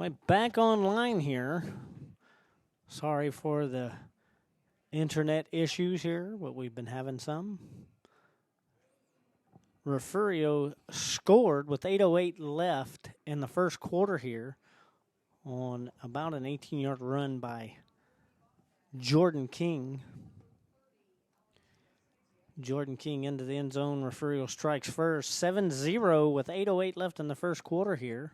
Way back online here. Sorry for the internet issues here, but we've been having some. Refugio scored with 8:08 left in the first quarter here on about an 18-yard run by Jordan King. Jordan King into the end zone. Refugio strikes first. 7-0 with 8:08 left in the first quarter here.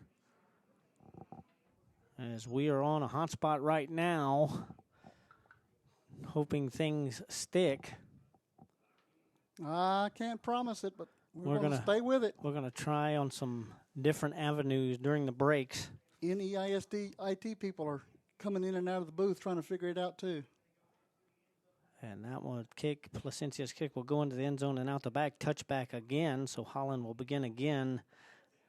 As we are on a hot spot right now, hoping things stick. I can't promise it, but we're going to stay with it. We're going to try on some different avenues during the breaks. NEISD IT people are coming in and out of the booth trying to figure it out too. And that one kick, Placencia's kick, will go into the end zone and out the back, touchback again. So Holland will begin again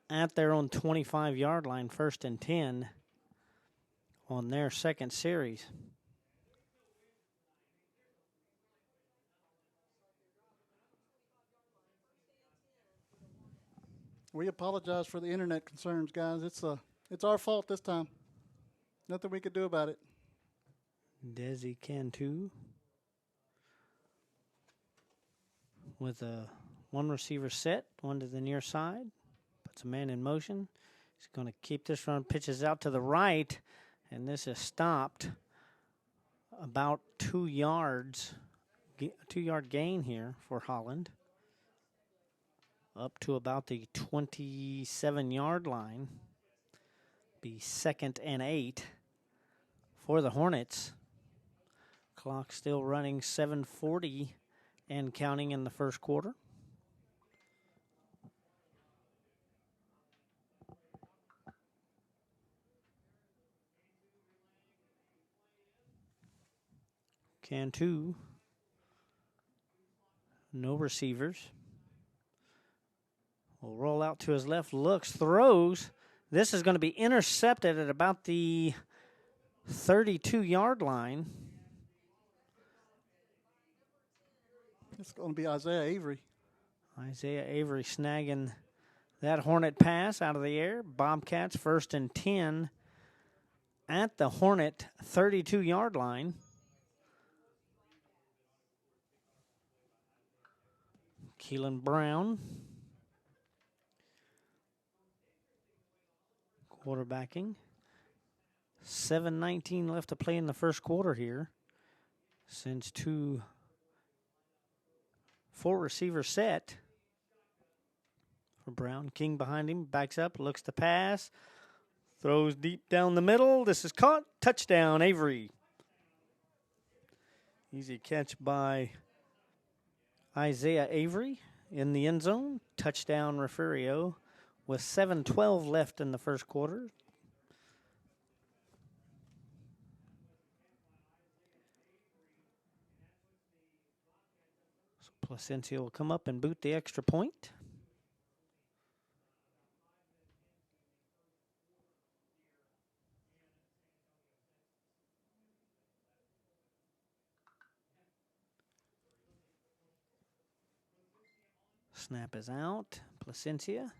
at their own 25-yard line, 1st and 10 on their second series. We apologize for the internet concerns, guys. It's our fault this time. Nothing we could do about it. Desi Cantu with a one receiver set, one to the near side. Puts a man in motion. He's going to keep this run, pitches out to the right, and this is stopped about 2 yards, 2-yard gain here for Holland. Up to about the 27-yard line. Be 2nd and 8 for the Hornets. Clock still running, 7:40 and counting in the first quarter. Cantu. No receivers. Will roll out to his left, looks, throws. This is going to be intercepted at about the 32-yard line. It's going to be Isaiah Avery. Isaiah Avery snagging that Hornet pass out of the air. Bobcats 1st and 10 at the Hornet 32-yard line. Keelan Brown quarterbacking. 7:19 left to play in the first quarter here. Since 4 receiver set for Brown. King behind him, backs up, looks to pass. Throws deep down the middle. This is caught. Touchdown, Avery. Easy catch by Isaiah Avery in the end zone. Touchdown, Refugio, with 7:12 left in the first quarter. So Placencia will come up and boot the extra point. Snap is out. Placencia.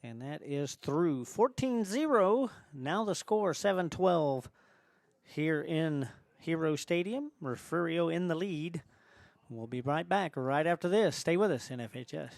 And that is through. 14-0. Now the score, 7-12 here in Hero Stadium. Refugio in the lead. We'll be right back right after this. Stay with us in FHS.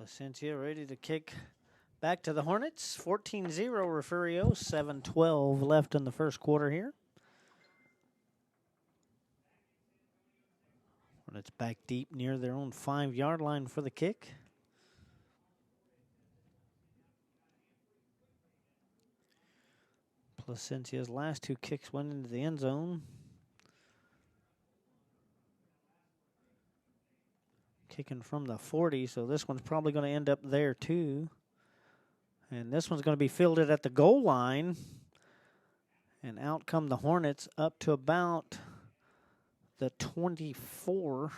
Placencia ready to kick back to the Hornets. 14-0 Refugio. 7:12 left in the first quarter here. Hornets back deep near their own 5-yard line for the kick. Placencia's last 2 kicks went into the end zone. Kicking from the 40, so this one's probably going to end up there too. And this one's going to be fielded at the goal line. And out come the Hornets up to about the 24.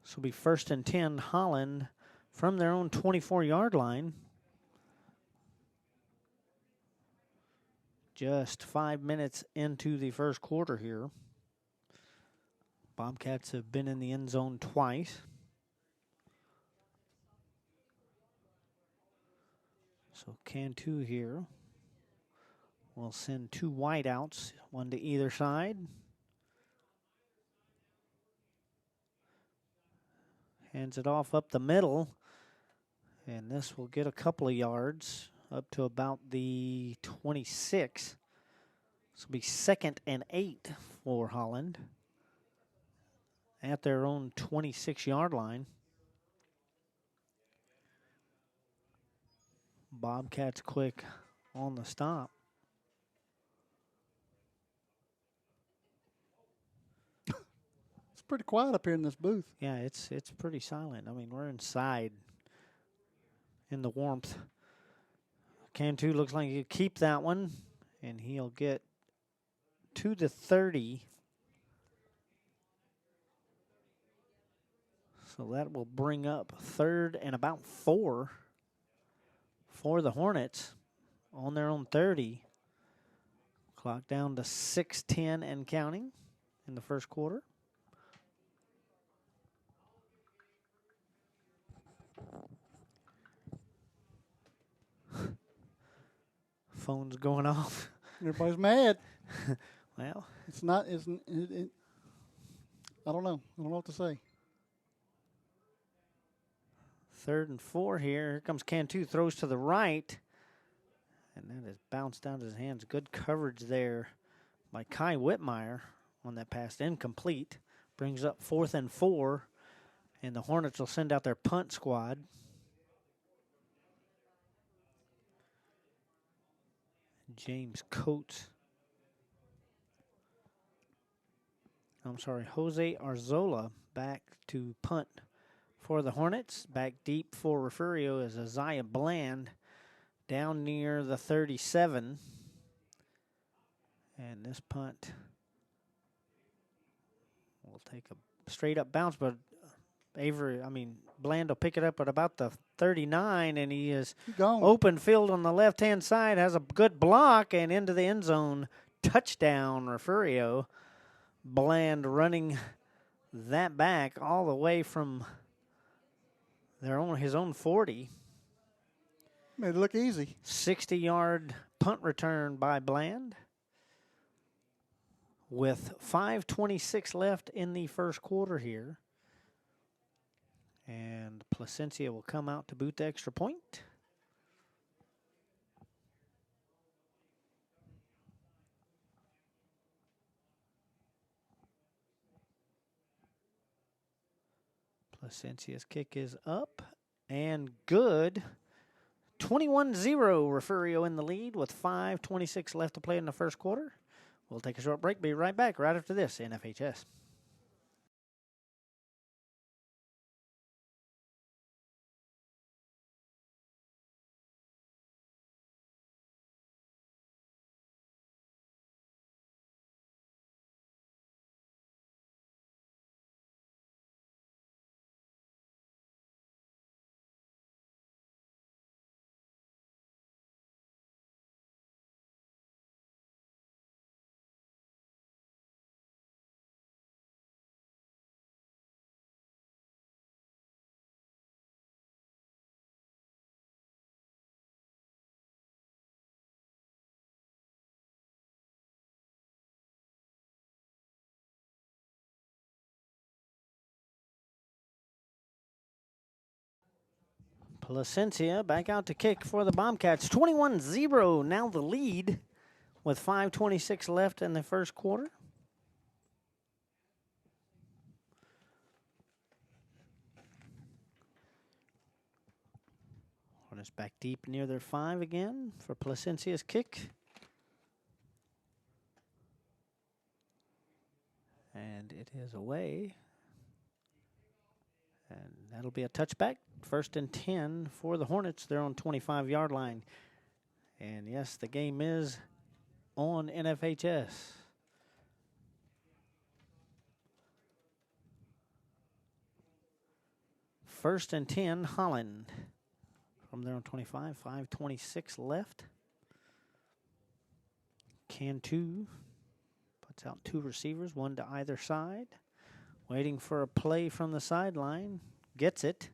This will be 1st and 10, Holland from their own 24-yard line. Just 5 minutes into the first quarter here. Bobcats have been in the end zone twice. So Cantu here will send 2 wideouts, one to either side. Hands it off up the middle. And this will get a couple of yards up to about the 26. This will be 2nd and 8 for Holland at their own 26-yard line. Bobcats quick on the stop. It's pretty quiet up here in this booth. Yeah, it's pretty silent. I mean, we're inside in the warmth. Cantu looks like he'll keep that one, and he'll get to the 30. So that will bring up 3rd and about 4 for the Hornets on their own 30. Clock down to 6:10 and counting in the first quarter. Phone's going off. Everybody's mad. Well, It's not, isn't it? I don't know. I don't know what to say. 3rd and 4 here. Here comes Cantu, throws to the right. And that is bounced out of his hands. Good coverage there by Kai Whitmire on that pass. Incomplete. Brings up 4th and 4. And the Hornets will send out their punt squad. James Coates. Jose Arzola back to punt for the Hornets. Back deep for Refugio is Isaiah Bland down near the 37. And this punt will take a straight up bounce, but Bland will pick it up at about the 39, and he is open field on the left-hand side, has a good block, and into the end zone. Touchdown, Refugio. Bland running that back all the way from his own 40. Made it look easy. 60-yard punt return by Bland. With 5:26 left in the first quarter here. And Placencia will come out to boot the extra point. Placencia's kick is up and good. 21-0, Refugio in the lead with 5:26 left to play in the first quarter. We'll take a short break. Be right back right after this in FHS. Placencia back out to kick for the Bobcats. 21-0, now the lead with 5:26 left in the first quarter. Hornets back deep near their 5 again for Placencia's kick. And it is away. And that'll be a touchback. 1st and 10 for the Hornets. They're on 25-yard line. And yes, the game is on NFHS. First and 10, Holland. From there on 25, 5:26 left. Cantu puts out 2 receivers, 1 to either side. Waiting for a play from the sideline. Gets it.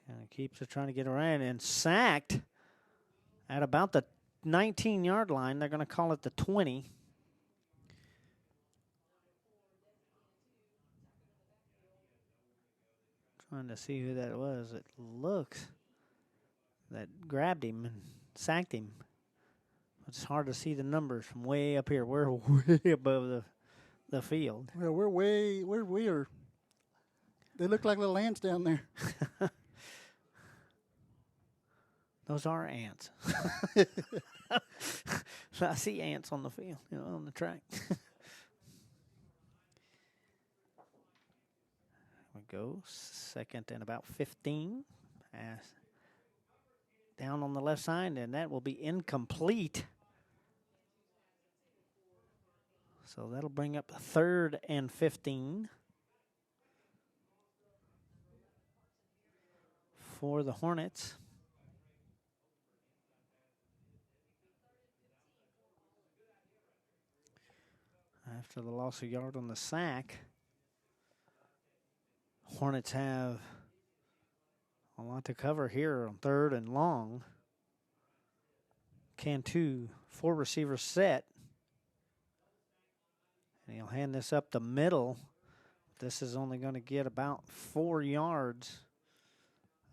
And keeps it trying to get around and sacked at about the 19-yard line. They're going to call it the 20. Trying to see who that was. It looks that grabbed him and sacked him. It's hard to see the numbers from way up here. We're way above the field. Well, we are. They look like little ants down there. Those are ants. I see ants on the field, on the track. We go 2nd and about 15. Down on the left side, and that will be incomplete. So that'll bring up 3rd and 15 for the Hornets. After the loss of yard on the sack, Hornets have a lot to cover here on 3rd and long. Cantu, 4 receivers set. And he'll hand this up the middle. This is only going to get about 4 yards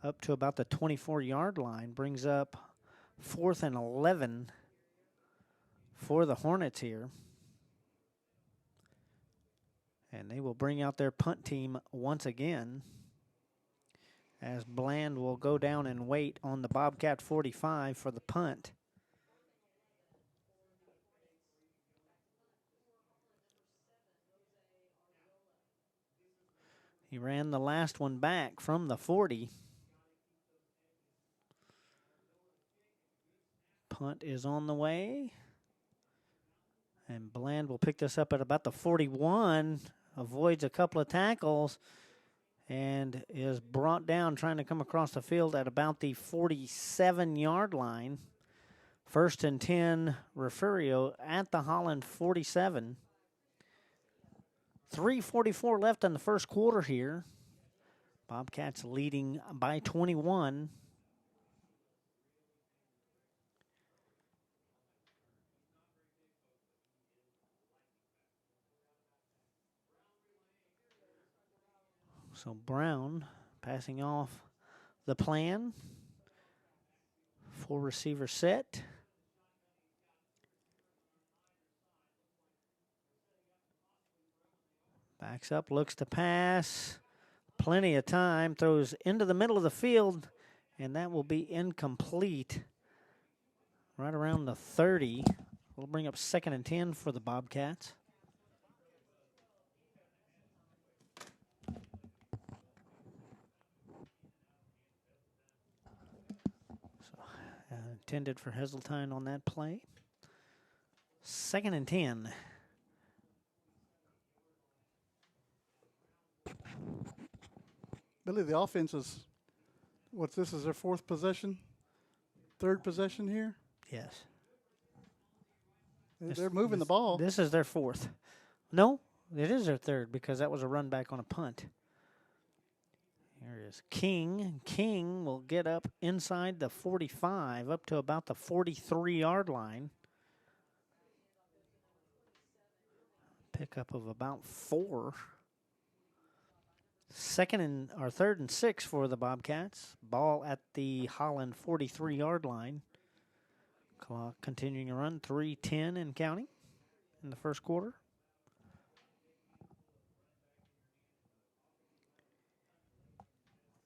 up to about the 24-yard line. Brings up 4th and 11 for the Hornets here. And they will bring out their punt team once again, as Bland will go down and wait on the Bobcat 45 for the punt. He ran the last one back from the 40. Punt is on the way. And Bland will pick this up at about the 41. Avoids a couple of tackles and is brought down trying to come across the field at about the 47-yard line. 1st and 10, Refugio at the Holland 47. 3:44 left in the first quarter here. Bobcats leading by 21. So Brown passing off the plan. 4 receiver set. Backs up, looks to pass. Plenty of time. Throws into the middle of the field, and that will be incomplete. Right around the 30. We'll bring up 2nd and 10 for the Bobcats. Intended for Heseltine on that play. 2nd and 10. Billy, the offense is, this is their 4th possession? 3rd possession here? Yes. They're moving the ball. This is their 4th. No, it is their 3rd because that was a run back on a punt. Here is King. King will get up inside the 45, up to about the 43-yard line. Pickup of about 4. 3rd and 6 for the Bobcats. Ball at the Holland 43-yard line. Clock continuing to run, 3:10 and counting. in the first quarter.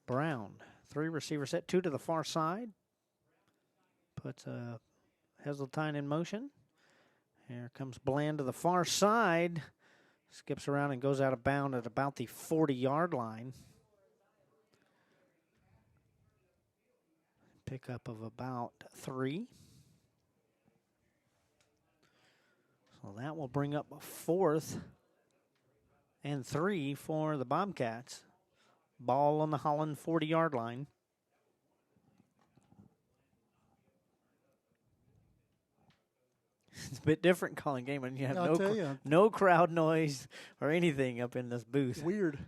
Brown, 3 receiver set, 2 to the far side. Puts Heseltine in motion. Here comes Bland to the far side. Skips around and goes out of bounds at about the 40-yard line. Pickup of about 3. So that will bring up a 4th and 3 for the Bobcats. Ball on the Holland 40-yard line. It's a bit different calling game when you have no crowd noise or anything up in this booth. Weird.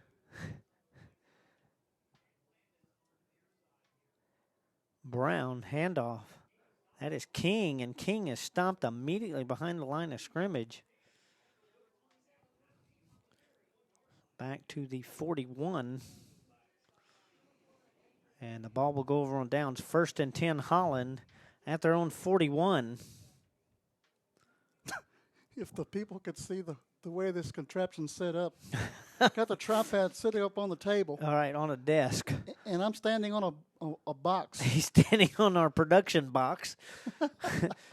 Brown, handoff. That is King, and King is stopped immediately behind the line of scrimmage. Back to the 41. And the ball will go over on downs. 1st and 10 Holland at their own 41. If the people could see the way this contraption's set up. Got the tripod sitting up on the table. All right, on a desk. And I'm standing on a box. He's standing on our production box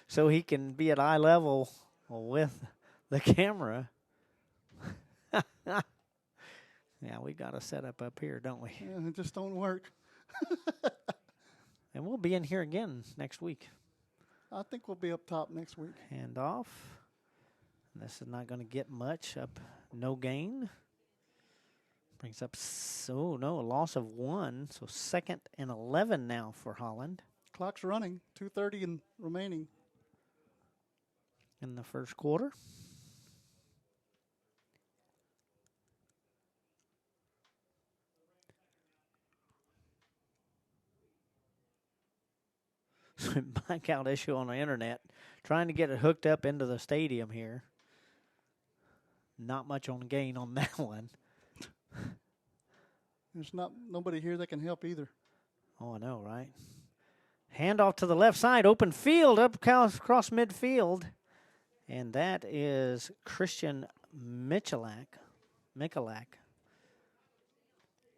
so he can be at eye level with the camera. Yeah, we got a setup up here, don't we? Yeah, it just don't work. And we'll be in here again next week. I think we'll be up top next week. Hand off. This is not going to get much up. No gain. Brings up, a loss of 1. So 2nd and 11 now for Holland. Clock's running. 2:30 and remaining. In the first quarter. Blackout issue on the internet. Trying to get it hooked up into the stadium here. Not much on gain on that one. There's nobody here that can help either. Oh, I know, right? Handoff to the left side. Open field up across midfield. And that is Christian Michalak.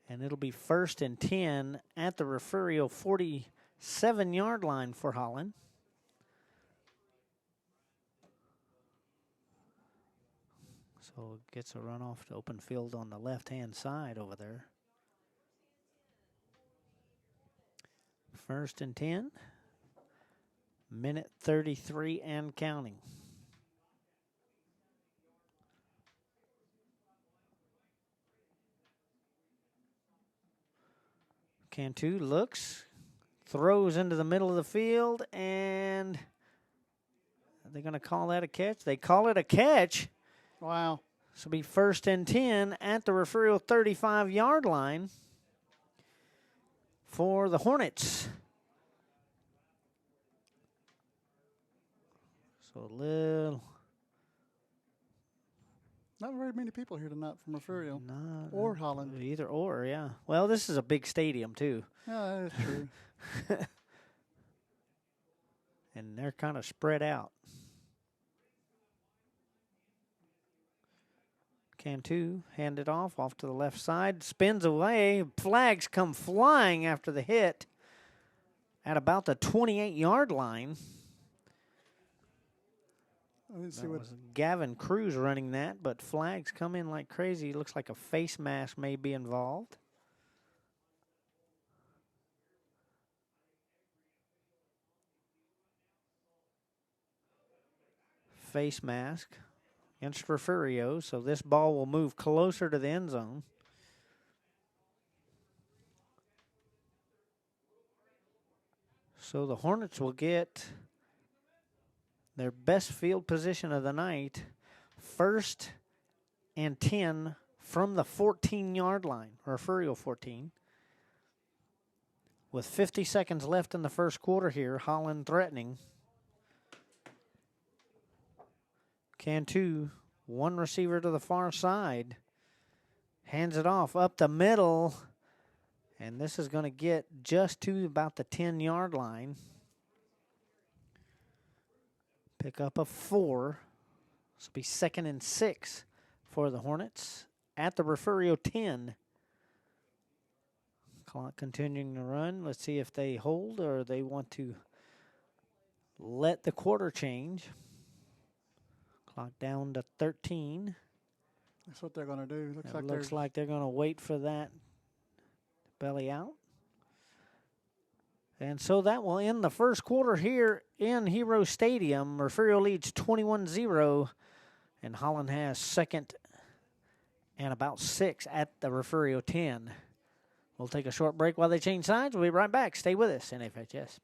And it'll be 1st and 10 at the Refugio 47-yard line for Holland. So gets a runoff to open field on the left-hand side over there. 1st and 10. Minute 33 and counting. Cantu looks, throws into the middle of the field, and are they going to call that a catch? They call it a catch. Wow. This will be 1st and 10 at the Refugio 35-yard line for the Hornets. So not very many people here tonight from Refugio or Holland. Either or, yeah. Well, this is a big stadium, too. Yeah, that's true. And they're kind of spread out. Cantu hand it off to the left side, spins away. Flags come flying after the hit at about the 28-yard line. I didn't see what was Gavin Cruz running that, but flags come in like crazy. Looks like a face mask may be involved. Face mask against Refugio, so this ball will move closer to the end zone. So the Hornets will get their best field position of the night, 1st and 10 from the 14-yard line, Refugio 14. With 50 seconds left in the first quarter here, Holland threatening. Cantu, one receiver to the far side, hands it off up the middle, and this is going to get just to about the 10-yard line. Pick up a 4, This will be 2nd and 6 for the Hornets at the Refugio 10. Clock continuing to run. Let's see if they hold or they want to let the quarter change. Clock down to 13. That's what they're going to do. Looks like they're going to wait for that belly out. And so that will end the first quarter here in Hero Stadium. Refugio leads 21-0, and Holland has 2nd and about 6 at the Refugio 10. We'll take a short break while they change sides. We'll be right back. Stay with us in FHS.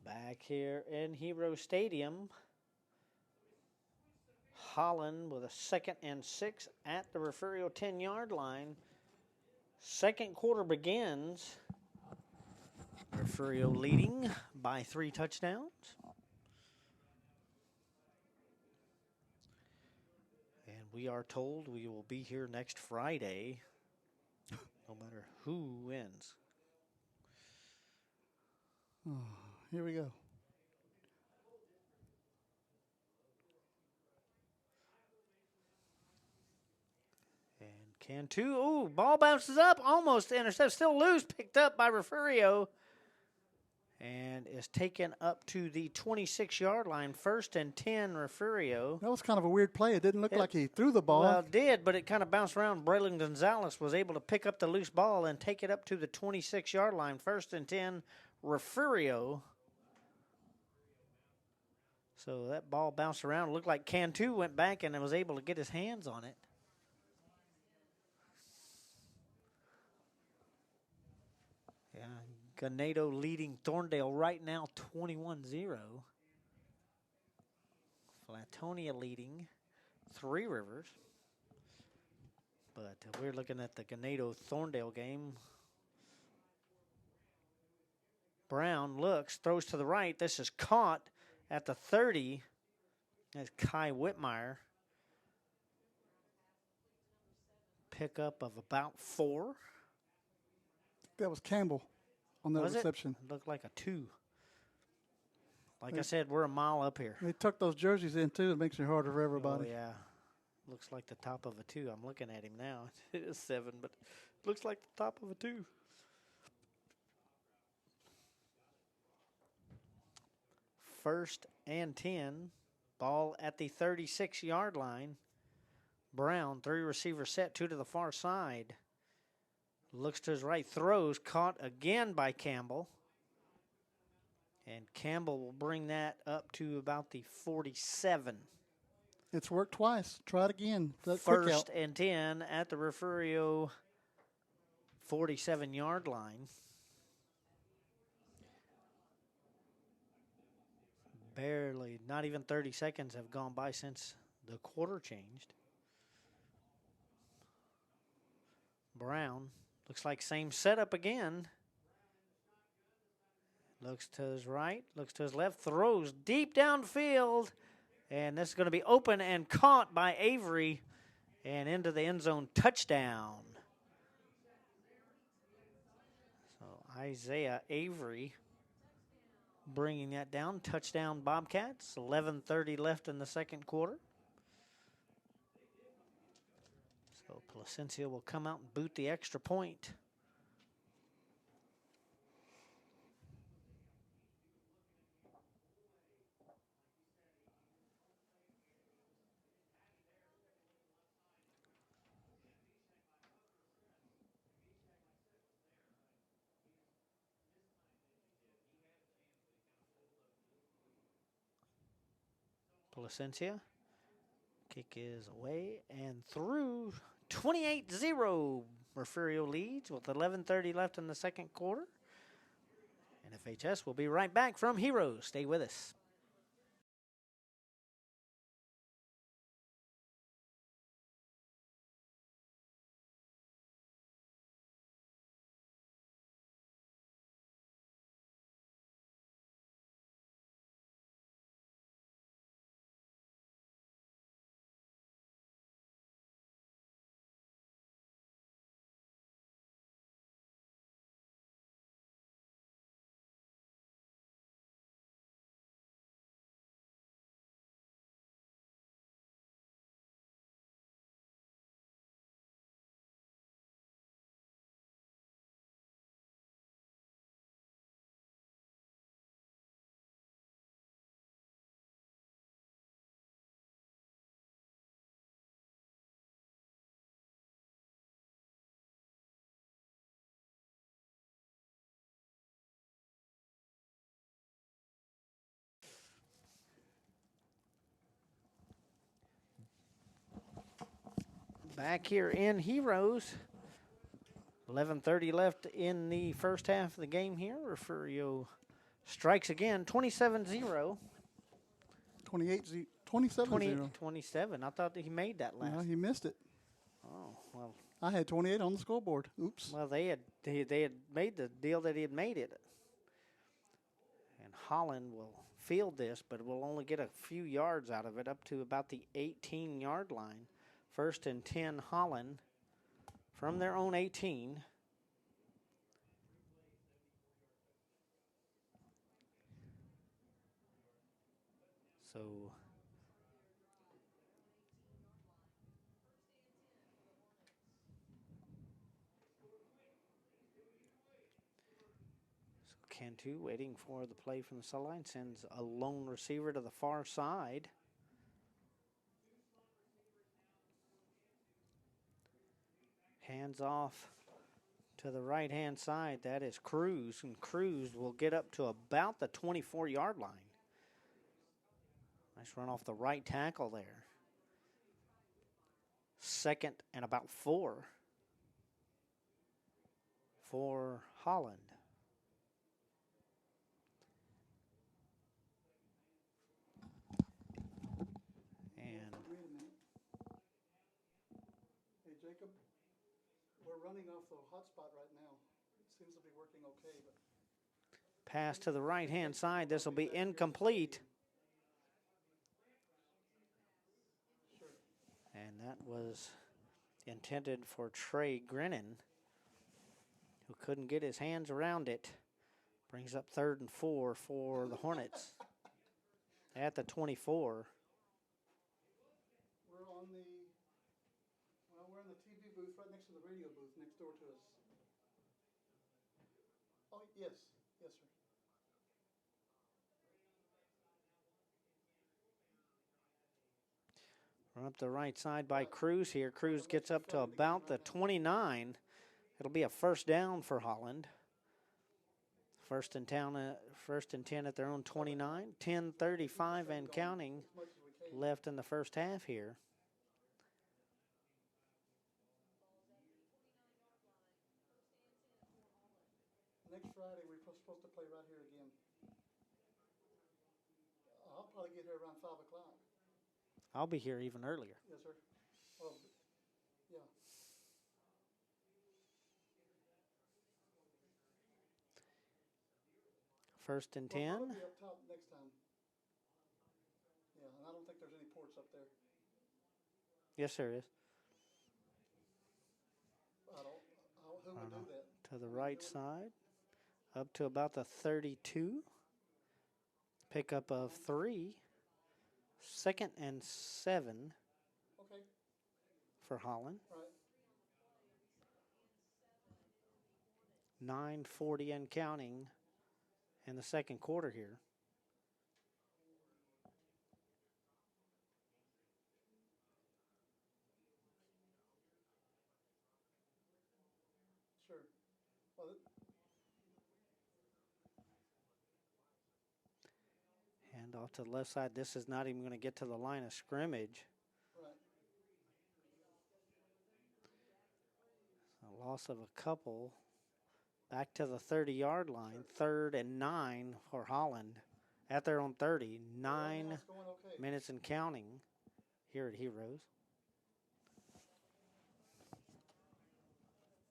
Back here in Hero Stadium, Holland with a 2nd and 6 at the Refugio 10-yard line. Second quarter begins. Refugio leading by 3 touchdowns. And we are told we will be here next Friday, no matter who wins. Oh, here we go. And Cantu, ooh, ball bounces up, almost intercepted, still loose, picked up by Refugio. And is taken up to the 26-yard line. 1st and 10, Refugio. That was kind of a weird play. It didn't look like he threw the ball. Well, it did, but it kind of bounced around. Braylon Gonzalez was able to pick up the loose ball and take it up to the 26-yard line. 1st and 10, Refugio. So that ball bounced around. It looked like Cantu went back and was able to get his hands on it. Yeah, Ganado leading Thorndale right now 21-0. Flatonia leading Three Rivers. But we're looking at the Ganado-Thorndale game. Brown looks, throws to the right. This is caught at the 30. That's Kai Whitmire. Pickup of about 4. That was Campbell on that reception. It looked like a 2. Like I said, we're a mile up here. They tucked those jerseys in, too. It makes it harder for everybody. Oh, yeah. Looks like the top of a 2. I'm looking at him now. It is 7, but it looks like the top of a 2. First and 10. Ball at the 36-yard line. Brown, 3 receiver set, 2 to the far side. Looks to his right, throws, caught again by Campbell. And Campbell will bring that up to about the 47. It's worked twice. Try it again. First and 10 at the Refugio 47-yard line. Barely, not even 30 seconds have gone by since the quarter changed. Brown, looks like same setup again. Looks to his right, looks to his left, throws deep downfield. And this is going to be open and caught by Avery and into the end zone, touchdown. So Isaiah Avery bringing that down, touchdown Bobcats. 11:30 left in the second quarter. So Placencia will come out and boot the extra point. Placencia. Kick is away and through. 28-0. Refugio leads with 11:30 left in the second quarter. And FHS will be right back from Heroes. Stay with us. Back here in Heroes. 11:30 left in the first half of the game here. Refugio strikes again. 27-0. 27-0. 27. I thought that he made that last. No, he missed it. Oh, well. I had 28 on the scoreboard. Oops. Well, they had made the deal that he had made it. And Holland will field this, but will only get a few yards out of it, up to about the 18-yard line. 1st and 10, Holland from their own 18. So Cantu waiting for the play from the sideline, sends a lone receiver to the far side. Hands off to the right-hand side. That is Cruz, and Cruz will get up to about the 24-yard line. Nice run off the right tackle there. 2nd and about 4 for Holland. And Wait a minute. Hey, Jacob, we're running off the hotspot right now. It seems to be working okay, but pass to the right-hand side. This will be incomplete. And that was intended for Trey Grennan, who couldn't get his hands around it. Brings up 3rd and 4 for the Hornets at the 24. We're in the TV booth right next to the radio booth next door to us. Oh, yes. Yes, sir. Run up the right side by Cruz here. Cruz gets up to about the 29. It'll be a 1st down for Holland. 1st and 10 at their own 29. 10:35 and counting left in the first half here. Next Friday, we're supposed to play right here again. I'll probably get here around 5 o'clock. I'll be here even earlier. Yes, sir. Oh, yeah. First and 10. We'll probably be up top next time. Yeah, and I don't think there's any ports up there. Yes, there is. Who would do that? To the right side. Up to about the 32. Pickup of 3. 2nd and 7 Okay. for Holland. Right. 9:40 and counting in the second quarter here. Sure. Well, off to the left side. This is not even going to get to the line of scrimmage. Right. A loss of a couple. Back to the 30-yard line. 3rd and 9 for Holland. At their own 30. 9 minutes and counting here at Heroes.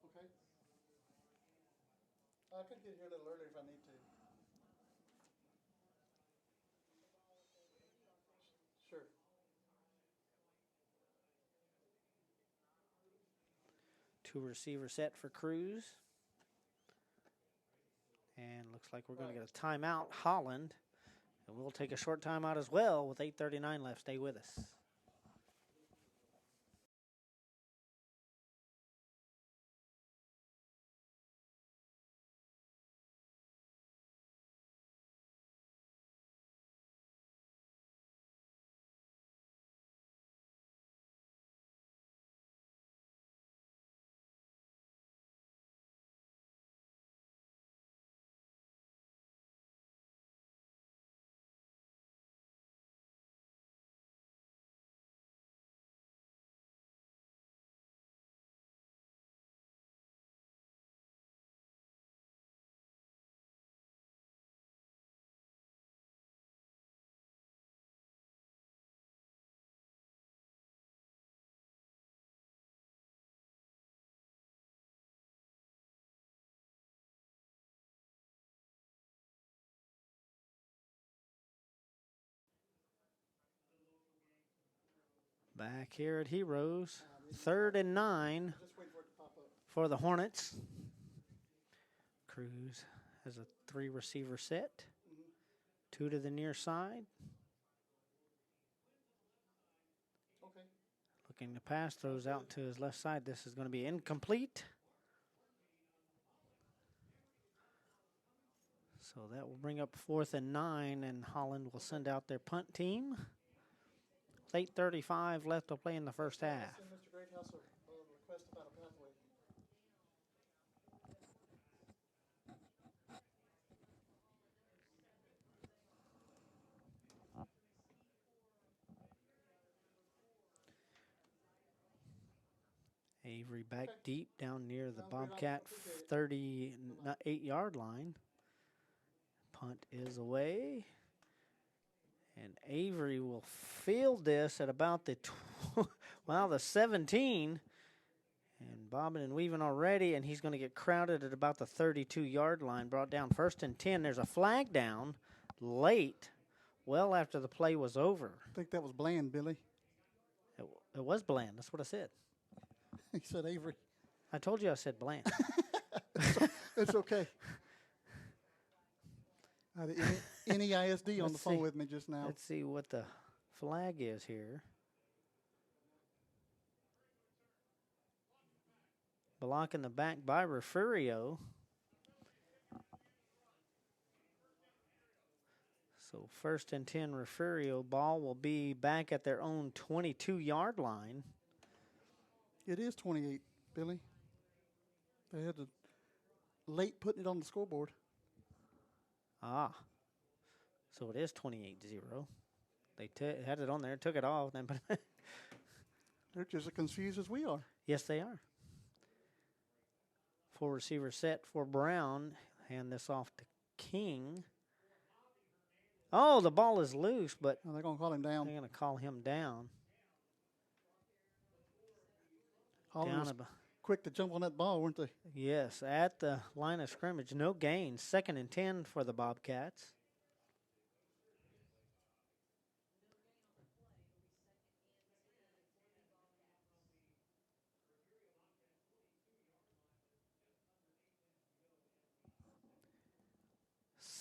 Okay. I could get here a little earlier if I need to. Sure. Two receiver set for Cruz. And looks like we're going to get a timeout, Holland. And we'll take a short timeout as well with 8:39 left. Stay with us. Back here at Heroes. 3rd and 9 Just wait for it to pop up. for the Hornets. Cruz has a 3 receiver set. 2 to the near side. Okay. Looking to pass, throws out to his left side. This is going to be incomplete. So that will bring up 4th and 9, and Holland will send out their punt team. 8:35 left to play in the first half. Send Mr. Greathouse a request about a pathway. Avery back deep down near the Bobcat 38-yard line. Punt is away. And Avery will field this at about the, the 17. And bobbing and weaving already, and he's going to get crowded at about the 32-yard line. Brought down 1st and 10. There's a flag down late, well after the play was over. I think that was Bland, Billy. It was Bland. That's what I said. He said Avery. I told you I said Bland. It's okay. I had NEISD on the phone with me just now. Let's see what the flag is here. Block in the back by Refugio. So 1st and 10 Refugio. Ball will be back at their own 22-yard line. It is 28, Billy. They had to late putting it on the scoreboard. Ah. So it is 28-0. They had it on there, took it off. Then They're just as confused as we are. Yes, they are. 4 receiver set for Brown. Hand this off to King. Oh, the ball is loose, but they're going to call him down. They're going to call him down. Holland was quick to jump on that ball, weren't they? Yes, at the line of scrimmage. No gain. 2nd and 10 for the Bobcats.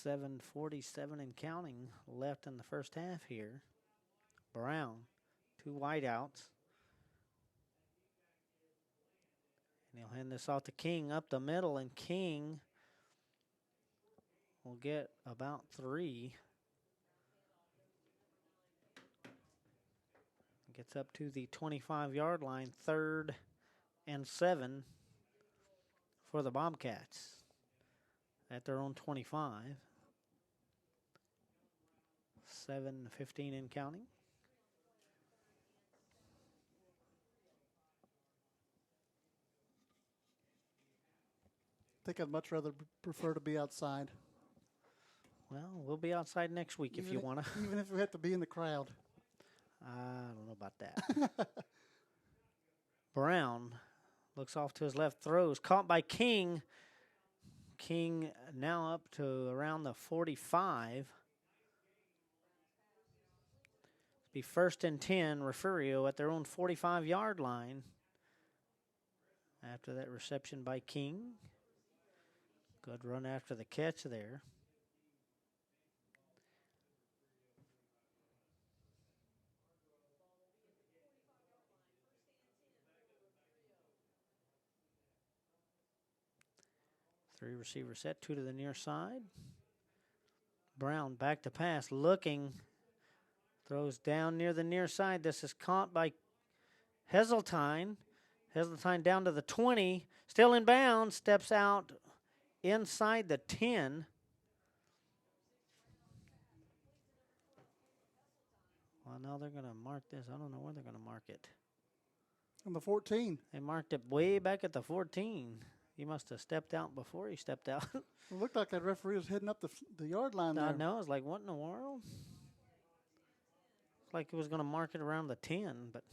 .47 and counting left in the first half here. Brown, 2 wideouts. And he'll hand this off to King up the middle, and King will get about 3. Gets up to the 25-yard line, 3rd and 7 for the Bobcats at their own 25. 7:15 and counting. I think I'd much rather prefer to be outside. Well, we'll be outside next week if you want to. Even if we have to be in the crowd. I don't know about that. Brown looks off to his left, throws, caught by King. King now up to around the 45. Be 1st and 10, Refugio at their own 45-yard line. After that reception by King. Good run after the catch there. Three receiver set, two to the near side. Brown back to pass, looking. Throws down near the near side. This is caught by Heseltine. Heseltine down to the 20. Still in bounds. Steps out inside the 10. Well, now they're going to mark this. I don't know where they're going to mark it. On the 14. They marked it way back at the 14. He must have stepped out before he stepped out. It looked like that referee was heading up the yard line there. I know. It's like, what in the world? It's like he was going to mark it around the 10, but.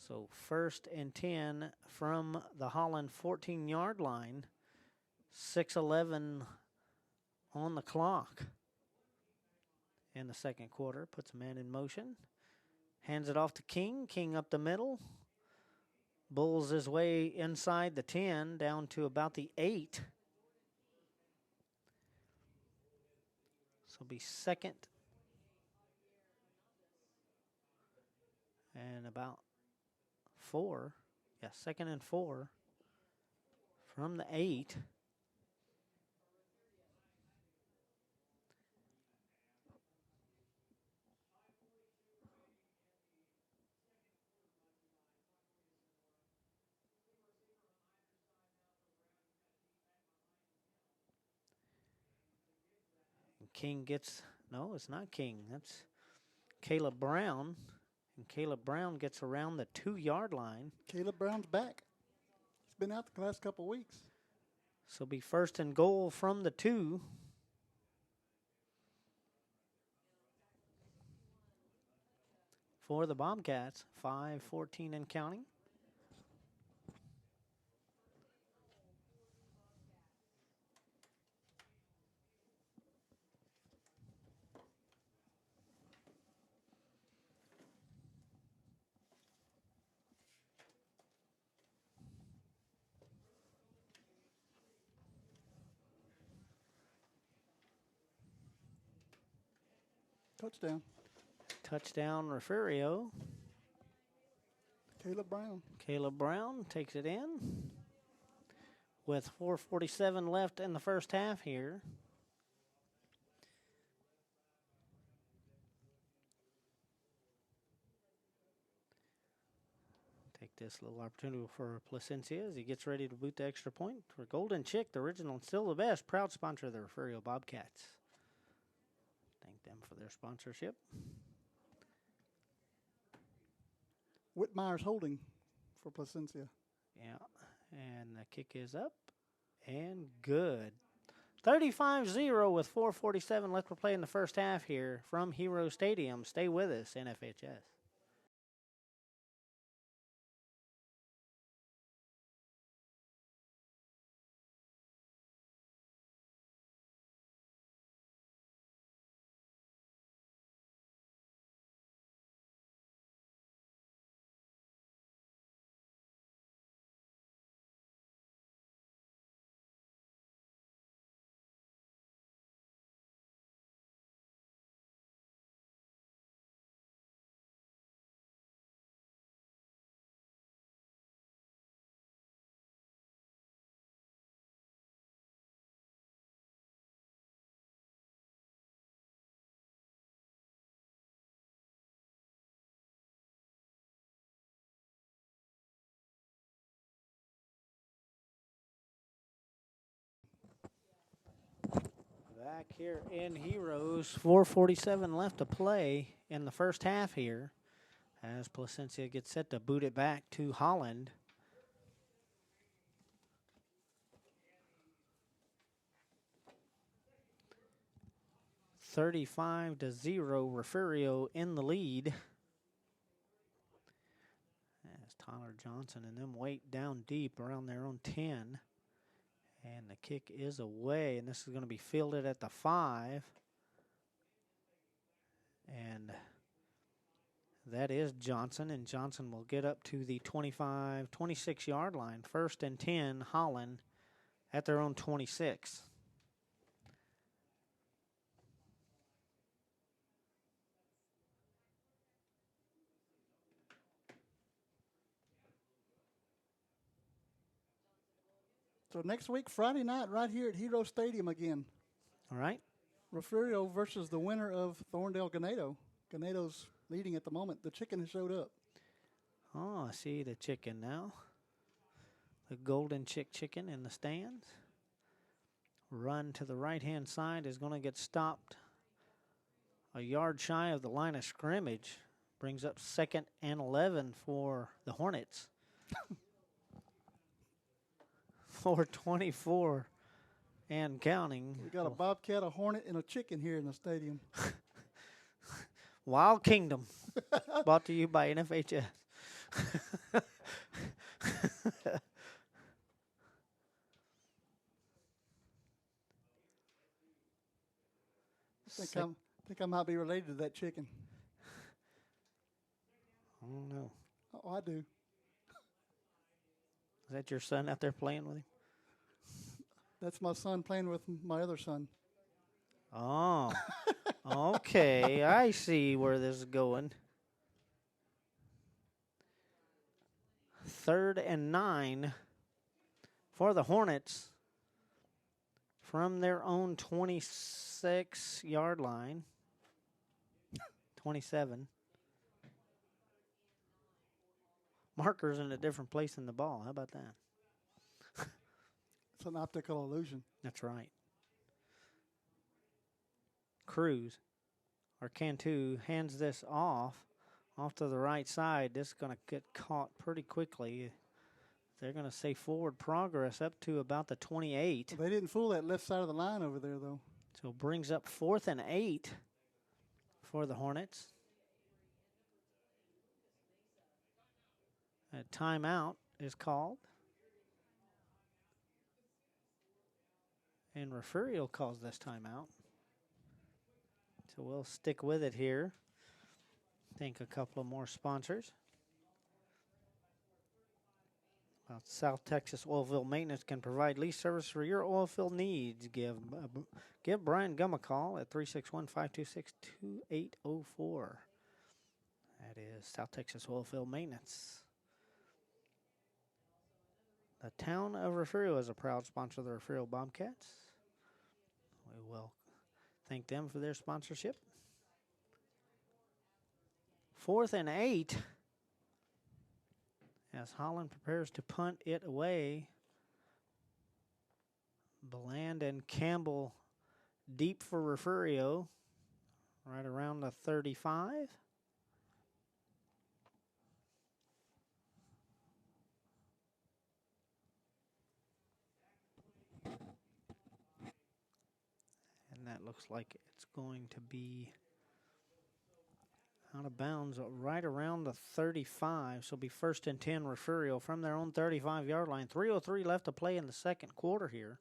So 1st and 10 from the Holland 14-yard line. 6:11 on the clock. In the second quarter, puts a man in motion. Hands it off to King. King up the middle. Bulls his way inside the 10 down to about the 8. So it'll be 2nd and about 4. Yeah, 2nd and 4 from the 8. King gets, no, it's not King. That's Caleb Brown. And Caleb Brown gets around the 2-yard line. Caleb Brown's back. He's been out the last couple weeks. So it'll be 1st and goal from the 2. For the Bobcats, 5:14 and counting. Touchdown. Touchdown, Refugio. Caleb Brown. Caleb Brown takes it in with 4:47 left in the first half here. Take this little opportunity for Placencia as he gets ready to boot the extra point for Golden Chick, the original and still the best, proud sponsor of the Refugio Bobcats. Thank them for their sponsorship. Whitmire's holding for Placencia. Yeah, and the kick is up and good. 35-0 with 4:47 left to play in the first half here from Hero Stadium. Stay with us, NFHS. back here in Heroes. 4:47 left to play in the first half here as Placencia gets set to boot it back to Holland. $35-0, Refugio in the lead. As Tyler Johnson and them wait down deep around their own 10. And the kick is away, and this is going to be fielded at the 5. And that is Johnson, and Johnson will get up to the 25, 26-yard line. 1st and 10, Holland at their own 26. So next week, Friday night, right here at Hero Stadium again. All right. Refugio versus the winner of Thorndale Ganado. Ganado's leading at the moment. The chicken has showed up. Oh, I see the chicken now. The golden chicken in the stands. Run to the right-hand side is going to get stopped a yard shy of the line of scrimmage. Brings up 2nd and 11 for the Hornets. 4:24 and counting. We got a bobcat, a hornet, and a chicken here in the stadium. Wild Kingdom, brought to you by NFHS. I think I might be related to that chicken. I don't know. Oh, I do. Is that your son out there playing with him? That's my son playing with my other son. Oh, okay. I see where this is going. 3rd and 9 for the Hornets from their own 26-yard line. 27. Marker's in a different place in the ball. How about that? It's an optical illusion. That's right. Cruz, or Cantu, hands this off to the right side. This is going to get caught pretty quickly. They're going to say forward progress up to about the 28. They didn't fool that left side of the line over there, though. So it brings up 4th and 8 for the Hornets. A timeout is called. And Refugio calls this timeout. So we'll stick with it here. Thank a couple of more sponsors. South Texas Oilfield Maintenance can provide lease service for your oilfield needs. Give Brian Gum a call at 361-526-2804. That is South Texas Oilfield Maintenance. The town of Refugio is a proud sponsor of the Refugio Bobcats. We will thank them for their sponsorship. 4th and 8 as Holland prepares to punt it away. Bland and Campbell deep for Refugio, right around the 35. And that looks like it's going to be out of bounds right around the 35. So it'll be 1st and 10 Refugio from their own 35-yard line. 3:03 left to play in the second quarter here.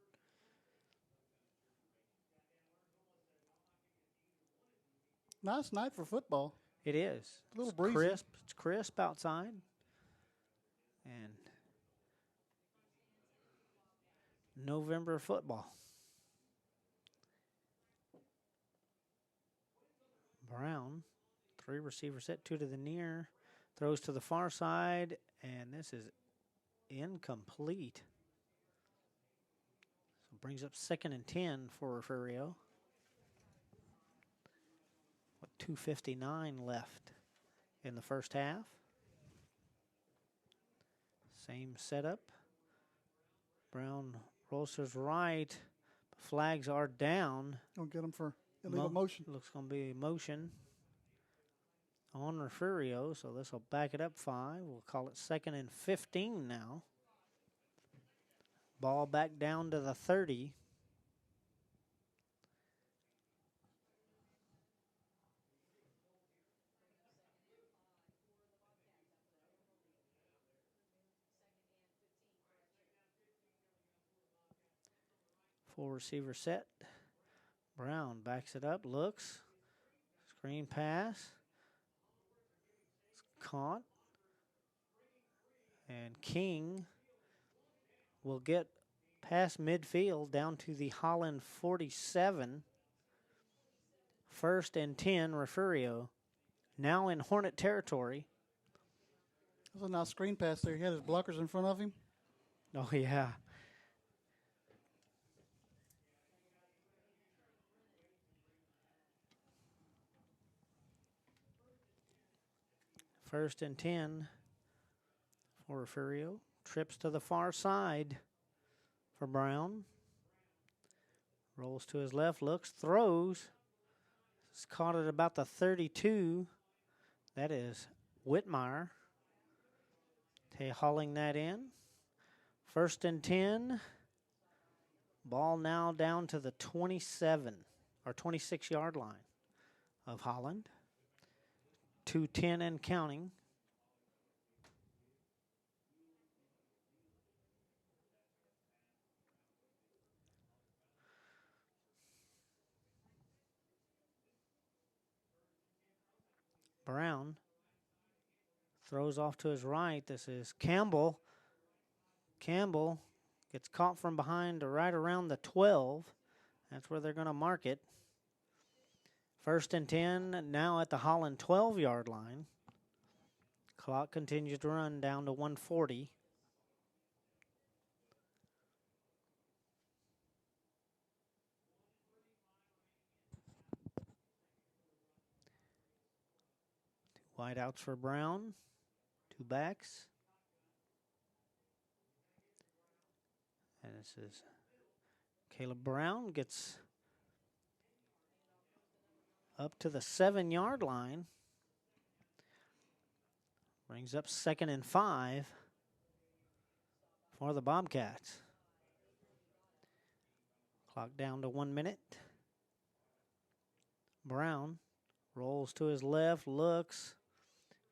Nice night for football. It is. A little it's breezy. Crisp. It's crisp outside. And November football. Brown, 3 receiver set, 2 to the near, throws to the far side, and this is incomplete. So brings up 2nd and 10 for Refugio. With 2:59 left in the first half. Same setup. Brown rolls to his right, Flags are down. Don't get them for illegal motion. Looks going to be motion on Refugio, so this will back it up 5. We'll call it 2nd and 15 now. Ball back down to the 30. Full receiver set. Brown backs it up, looks. Screen pass. It's caught. And King will get past midfield down to the Holland 47. 1st and 10, Refugio. Now in Hornet territory. That was a nice screen pass there. He had his blockers in front of him. Oh, yeah. First and 10 for Refugio. Trips to the far side for Brown. Rolls to his left, looks, throws. It's caught at about the 32. That is Whitmire. Hauling that in. 1st and 10. Ball now down to the 27 or 26-yard line of Holland. 2:10 and counting. Brown throws off to his right. This is Campbell. Campbell gets caught from behind to right around the 12. That's where they're going to mark it. 1st and 10 now at the Holland 12-yard line. Clock continues to run down to 1:40. Wideouts for Brown. 2 backs. And this is Caleb Brown gets up to the 7-yard line. Brings up 2nd and 5 for the Bobcats. Clock down to 1 minute. Brown rolls to his left, looks.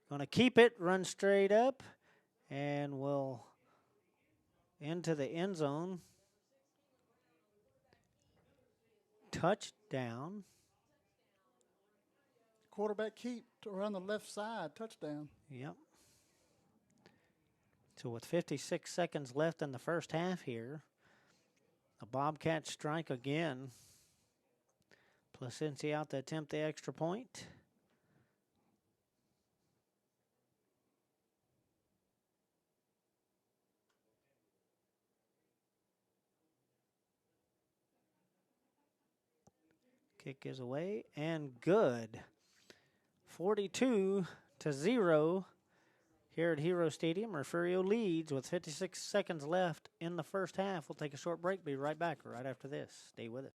Going to keep it, run straight up, and will into the end zone. Touchdown. Quarterback keep around the left side, touchdown. Yep. So with 56 seconds left in the first half here, the Bobcats strike again. Placencia out to attempt the extra point. Kick is away and good. 42-0 here at Hero Stadium. Refugio leads with 56 seconds left in the first half. We'll take a short break. Be right back right after this. Stay with it.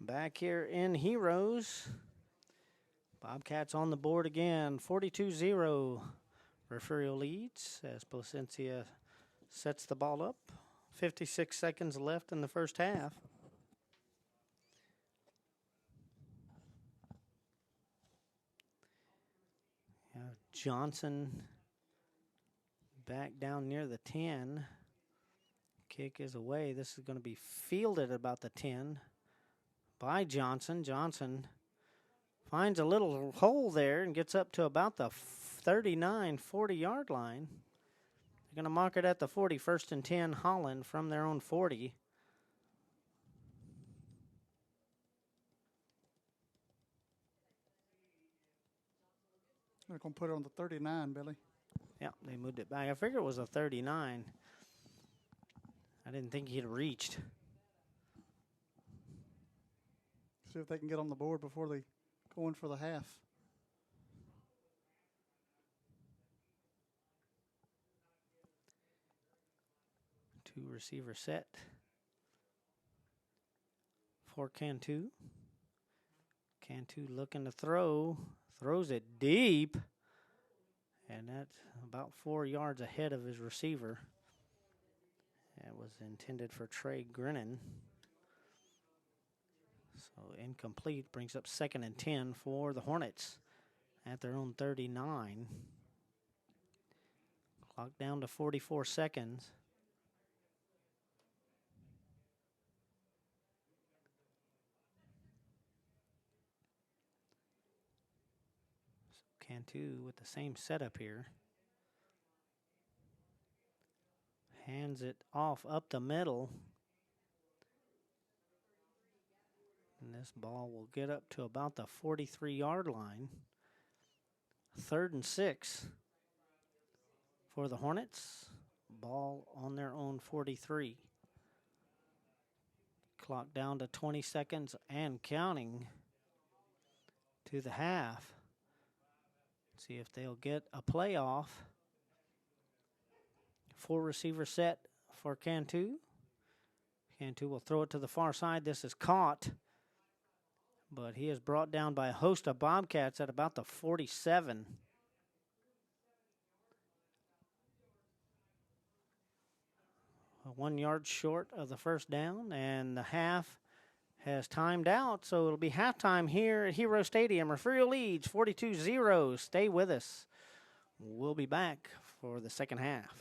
Back here in Heroes. Bobcats on the board again. 42-0. Refugio leads as Placencia sets the ball up. 56 seconds left in the first half. Johnson back down near the 10. Kick is away. This is going to be fielded about the 10 by Johnson. Johnson finds a little hole there and gets up to about the 39, 40-yard line. They're going to mark it at the 40, 1st and 10, Holland from their own 40. They're going to put it on the 39, Billy. Yeah, they moved it back. I figured it was a 39. I didn't think he'd reached. See if they can get on the board before they go in for the half. Two receiver set for Cantu. Cantu looking to throw. Throws it deep. And that's about 4 yards ahead of his receiver. That was intended for Trey Grinnan. So incomplete. Brings up 2nd and 10 for the Hornets at their own 39. Clock down to 44 seconds. Cantu with the same setup here. Hands it off up the middle. And this ball will get up to about the 43-yard line. 3rd and 6 for the Hornets. Ball on their own 43. Clock down to 20 seconds and counting to the half. See if they'll get a playoff. 4 receiver set for Cantu. Cantu will throw it to the far side. This is caught. But he is brought down by a host of Bobcats at about the 47. 1 yard short of the first down, and the half has timed out, so it'll be halftime here at Hero Stadium. Refugio leads 42-0. Stay with us. We'll be back for the second half.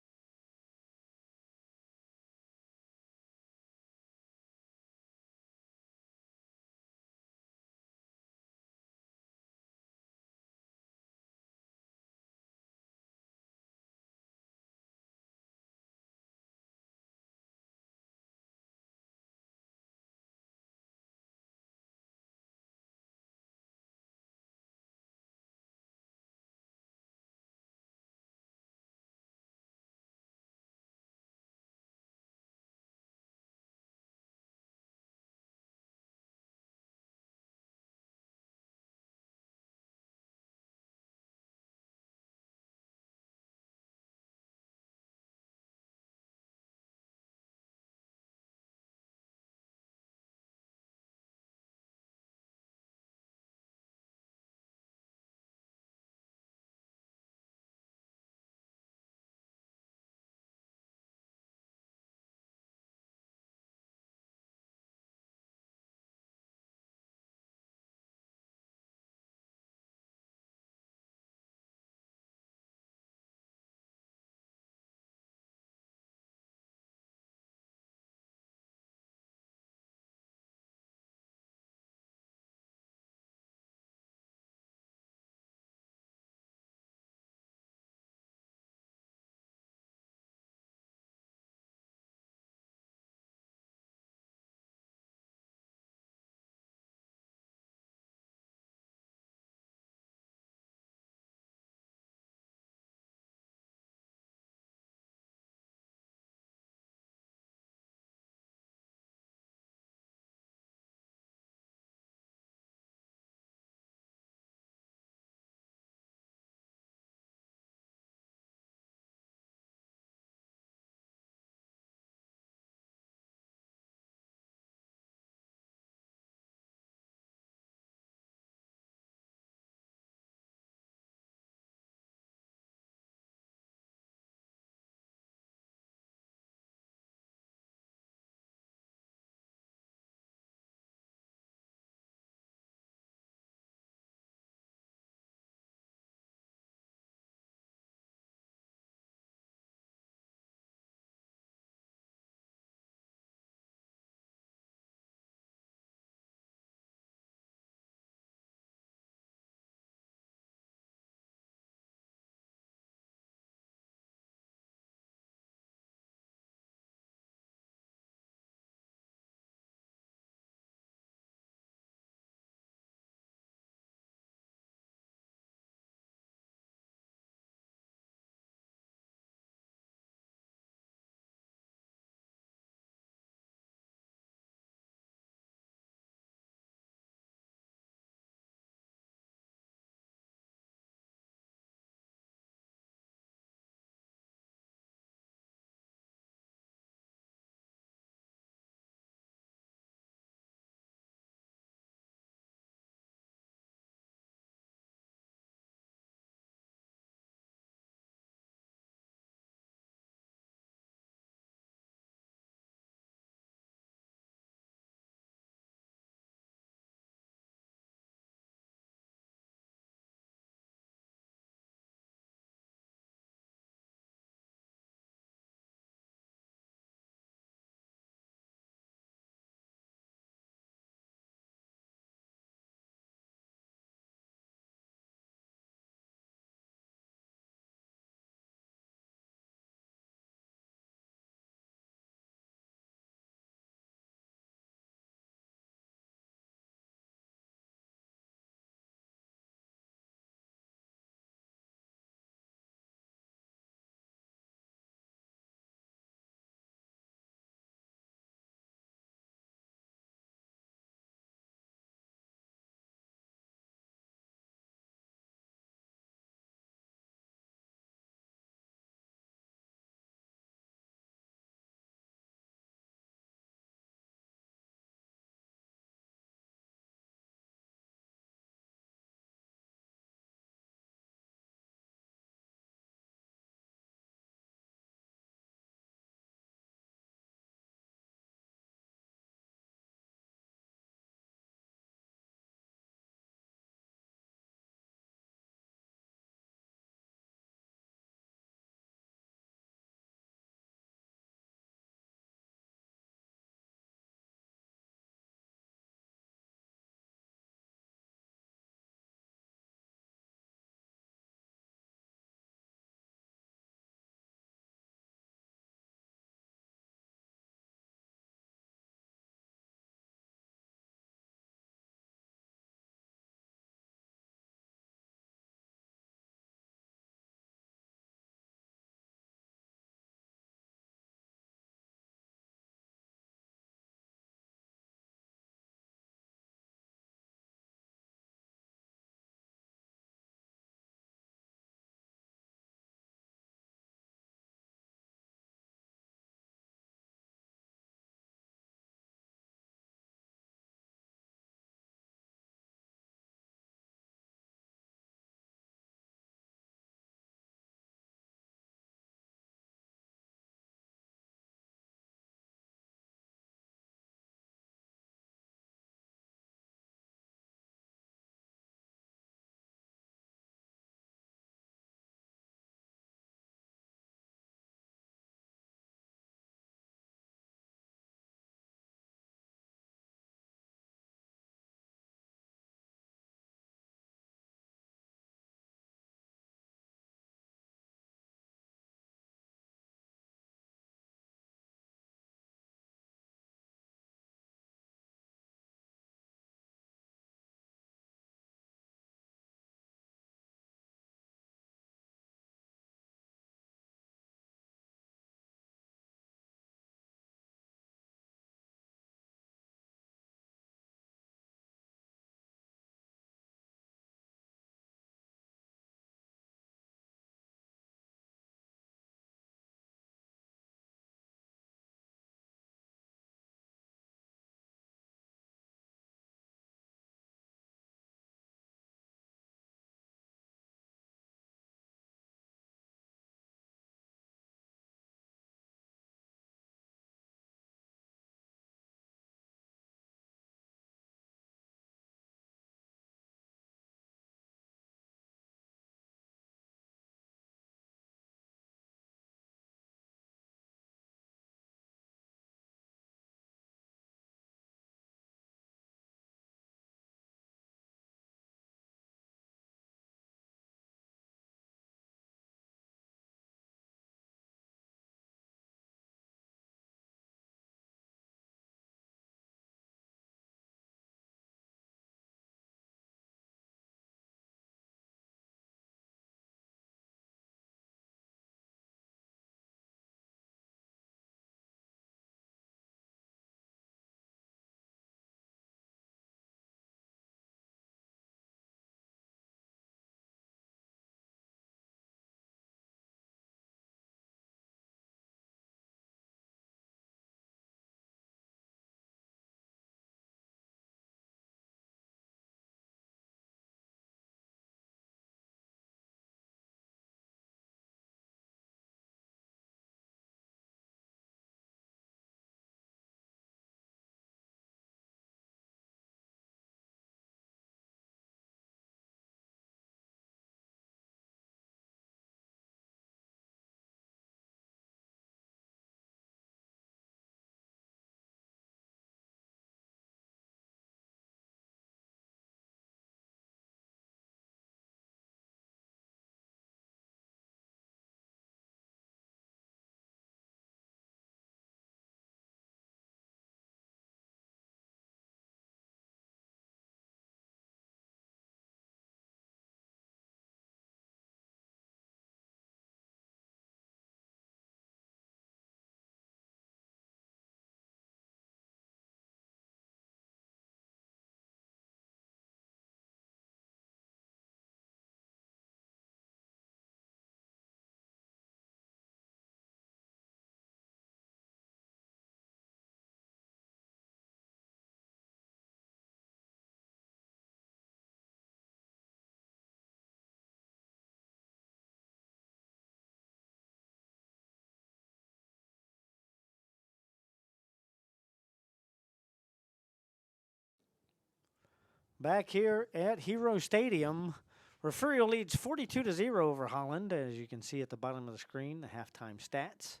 Back here at Hero Stadium, Refugio leads 42-0 over Holland, as you can see at the bottom of the screen, the halftime stats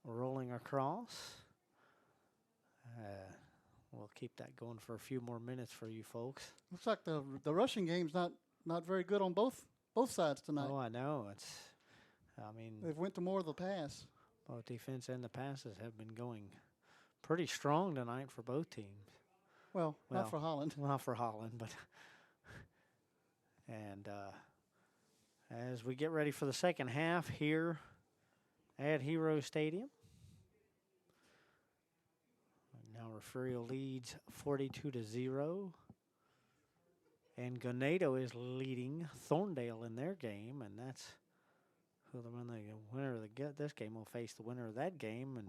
rolling across. We'll keep that going for a few more minutes for you folks. Looks like the rushing game's not very good on both sides tonight. Oh, I know. They've went to more of the pass. Both defense and the passes have been going pretty strong tonight for both teams. Well, not for Holland. Not for Holland, but and as we get ready for the second half here at Hero Stadium. Now Refugio leads 42-0. And Ganado is leading Thorndale in their game, and that's who the winner of this game will face the winner of that game. And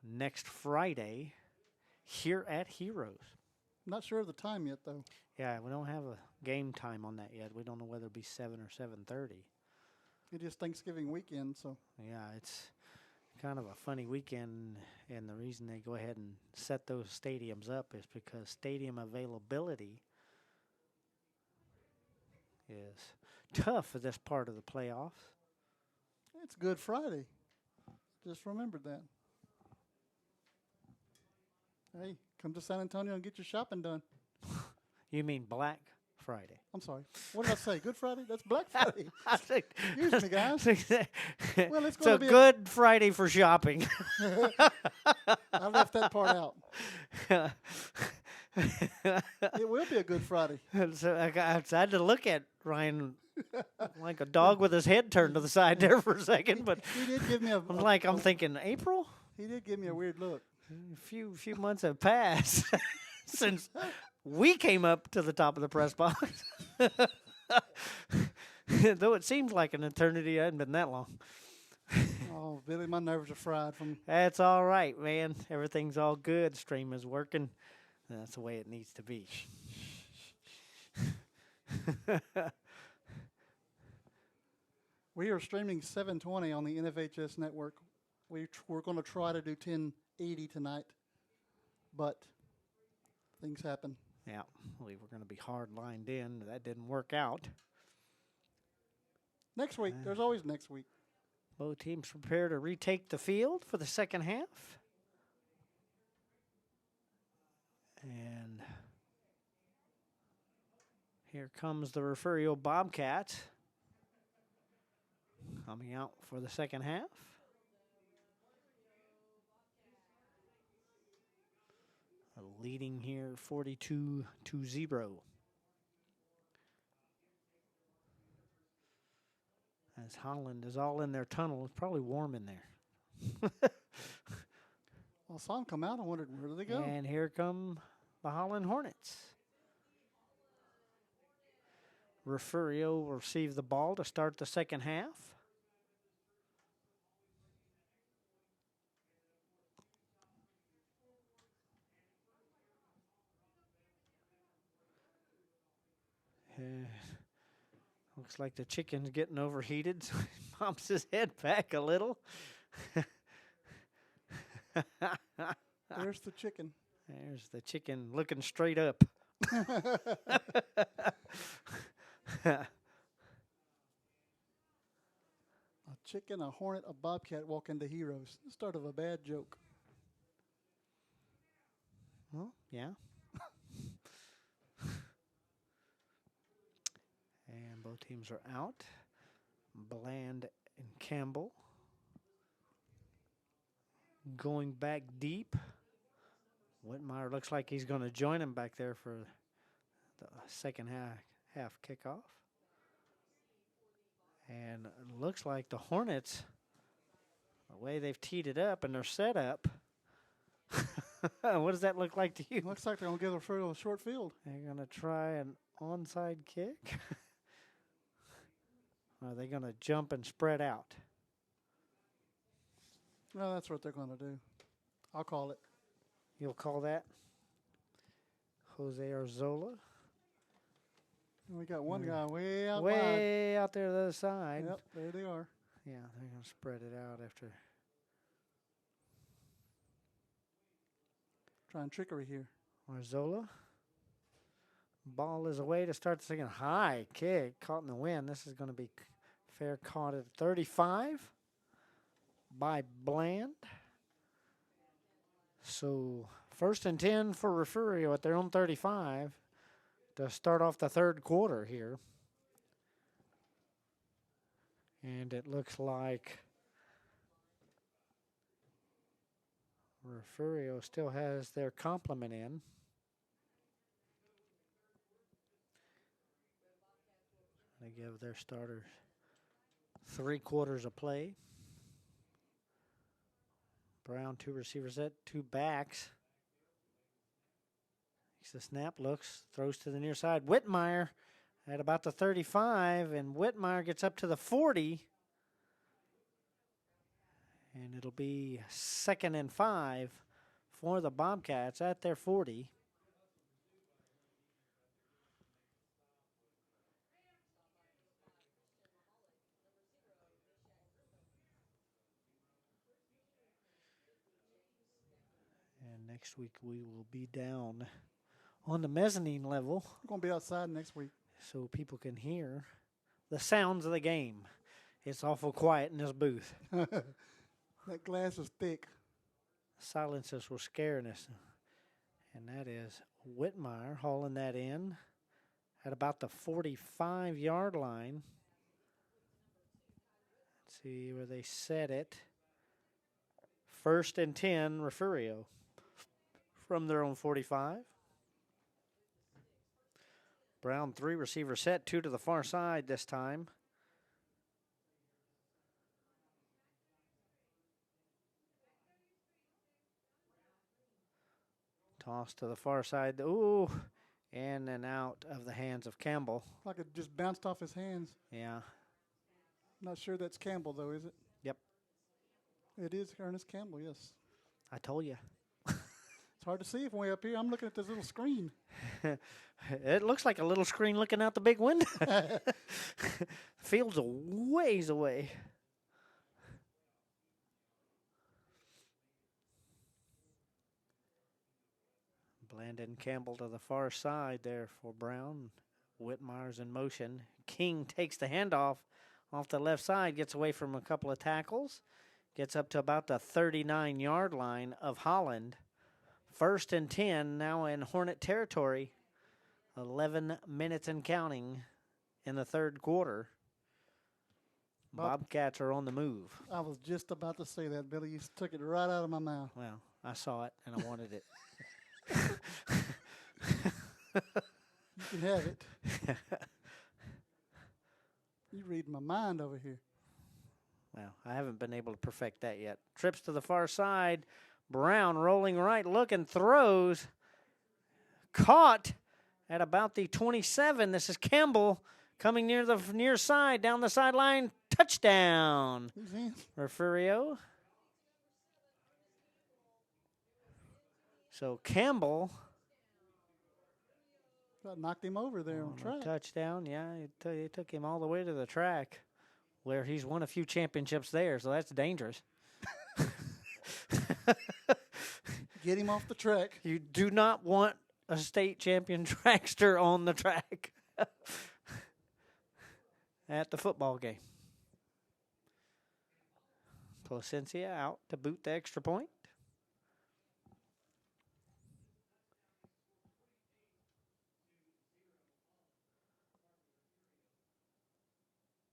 next Friday here at Heroes. Not sure of the time yet, though. Yeah, we don't have a game time on that yet. We don't know whether it'll be 7 or 7:30. It is Thanksgiving weekend, so. Yeah, it's kind of a funny weekend, and the reason they go ahead and set those stadiums up is because stadium availability is tough for this part of the playoffs. It's Good Friday. Just remembered that. Hey, come to San Antonio and get your shopping done. You mean Black Friday? I'm sorry. What did I say? Good Friday? That's Black Friday. I think Excuse me, guys. Well, it's a Good Friday for shopping. I left that part out. It will be a Good Friday. So I had to look at Ryan like a dog with his head turned to the side there for a second, but he did give me I'm thinking April. He did give me a weird look. A few months have passed since we came up to the top of the press box. Though it seems like an eternity, it hadn't been that long. Oh, Billy, my nerves are fried from. That's all right, man. Everything's all good. Stream is working. That's the way it needs to be. We are streaming 720 on the NFHS network. We're going to try to do 1080 tonight, but things happen. Yeah, we were going to be hard lined in. That didn't work out. Next week. There's always next week. Both teams prepare to retake the field for the second half. And here comes the Refugio Bobcats coming out for the second half. Leading here 42-0. As Holland is all in their tunnel. It's probably warm in there. Well, I saw them come out. I wondered, where do they go? And here come the Holland Hornets. Refugio will receive the ball to start the second half. Looks like the chicken's getting overheated, so he pops his head back a little. There's the chicken. There's the chicken looking straight up. A chicken, a hornet, a bobcat walk into Heroes. The start of a bad joke. Well, yeah. And both teams are out. Bland and Campbell going back deep. Whitmire looks like he's going to join him back there for the second half kickoff. And it looks like the Hornets, the way they've teed it up and their setup, what does that look like to you? Looks like they're going to give the Refugio a short field. They're going to try an onside kick. Or are they going to jump and spread out? No, that's what they're going to do. I'll call it. You'll call that? Jose Arzola. We got one guy way out Way out there to the other side. Yep, there they are. Yeah, they're going to spread it out after. Trying trickery here. Arzola. Ball is away to start the second. High kick caught in the wind. This is going to be fair caught at 35 by Bland. So 1st and 10 for Refugio at their own 35 to start off the third quarter here. And it looks like Refugio still has their complement in. They give their starters 3 quarters of play. Brown, 2 receivers set, 2 backs. Makes the snap, looks, throws to the near side. Whitmire at about the 35, and Whitmire gets up to the 40. And it'll be 2nd and 5 for the Bobcats at their 40. And next week we will be down on the mezzanine level. We're going to be outside next week. So people can hear the sounds of the game. It's awful quiet in this booth. That glass is thick. Silences were scaring us. And that is Whitmire hauling that in at about the 45-yard line. Let's see where they set it. 1st and 10, Refugio from their own 45. Brown, 3 receiver set, 2 to the far side this time. Toss to the far side. Ooh, in and out of the hands of Campbell. Like it just bounced off his hands. Yeah. Not sure that's Campbell, though, is it? Yep. It is Ernest Campbell, yes. I told you. It's hard to see from way up here. I'm looking at this little screen. It looks like a little screen looking out the big window. Field's a ways away. Blandon Campbell to the far side there for Brown. Whitmire's in motion. King takes the handoff off the left side, gets away from a couple of tackles, gets up to about the 39-yard line of Holland. 1st and 10 now in Hornet territory. 11 minutes and counting in the third quarter. Bobcats are on the move. I was just about to say that, Billy. You took it right out of my mouth. Well, I saw it and I wanted it. You can have it. You read my mind over here. Well, I haven't been able to perfect that yet. Trips to the far side. Brown rolling right, looking, throws. Caught at about the 27. This is Campbell coming near the near side, down the sideline. Touchdown. Refugio. So Campbell knocked him over there on track. Touchdown, yeah. It took him all the way to the track where he's won a few championships there, so that's dangerous. Get him off the track. You do not want a state champion trackster on the track at the football game. Placencia out to boot the extra point.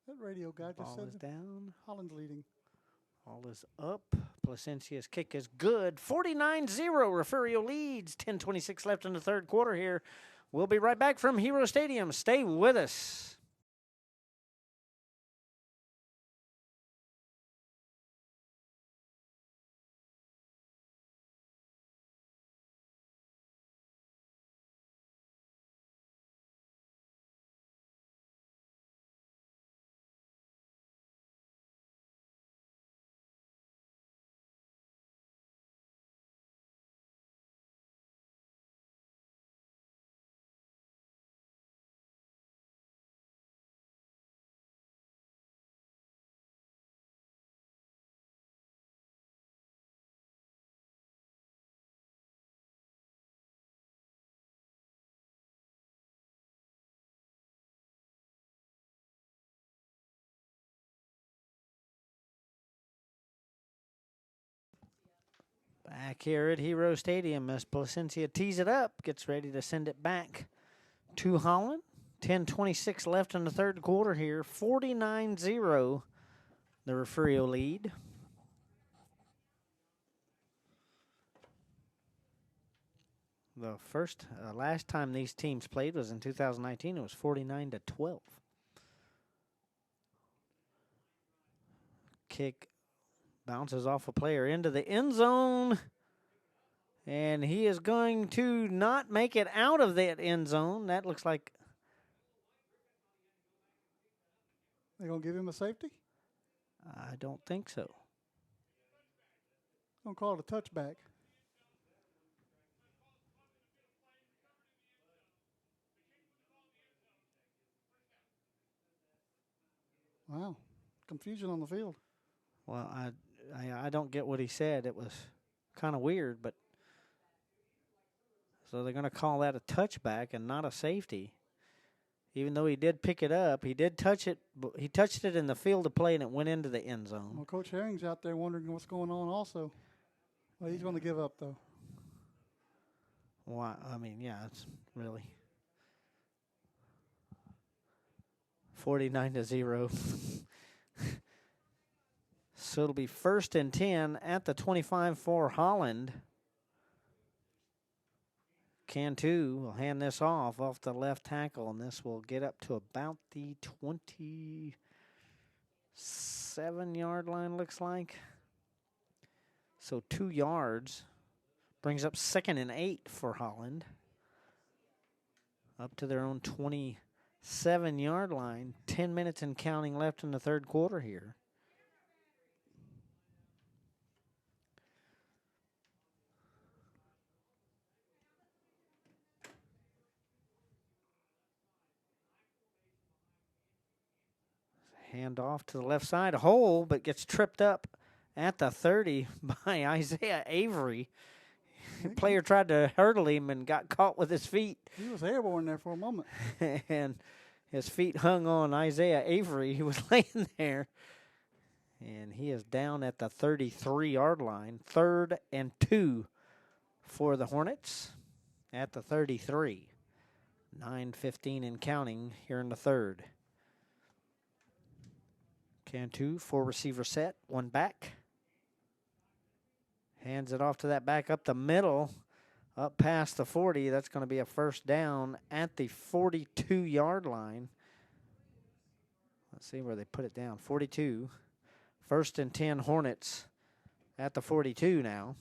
That radio guy just Ball said is down. Holland's leading. Ball is up. Placencia's kick is good. 49-0. Refugio leads. 10:26 left in the third quarter here. We'll be right back from Hero Stadium. Stay with us. Back here at Hero Stadium as Placencia tees it up, gets ready to send it back to Holland. 10:26 left in the third quarter here. 49-0, the Refugio lead. The last time these teams played was in 2019. It was 49-12. Kick bounces off a player into the end zone. And he is going to not make it out of that end zone. That looks like... They're going to give him a safety? I don't think so. Going to call it a touchback. Wow. Confusion on the field. Well, I don't get what he said. It was kind of weird, but... So they're going to call that a touchback and not a safety. Even though he did pick it up, he did touch it. He touched it in the field of play, and it went into the end zone. Well, Coach Herring's out there wondering what's going on also. Well, he's going to give up, though. Well, I mean, yeah, it's really 49-0. So it'll be 1st and 10 at the 25 for Holland. Cantu will hand this off the left tackle, and this will get up to about the 27-yard line, looks like. So 2 yards. Brings up 2nd and 8 for Holland. Up to their own 27-yard line. 10 minutes and counting left in the third quarter here. Hand off to the left side, a hole, but gets tripped up at the 30 by Isaiah Avery. The player tried to hurdle him and got caught with his feet. He was airborne there for a moment. And his feet hung on Isaiah Avery. He was laying there. And he is down at the 33-yard line. 3rd and 2 for the Hornets at the 33. 9:15 and counting here in the third. Cantu, 4 receiver set, 1 back. Hands it off to that back up the middle, up past the 40. That's going to be a first down at the 42-yard line. Let's see where they put it down. 42. 1st and 10 Hornets at the 42 now.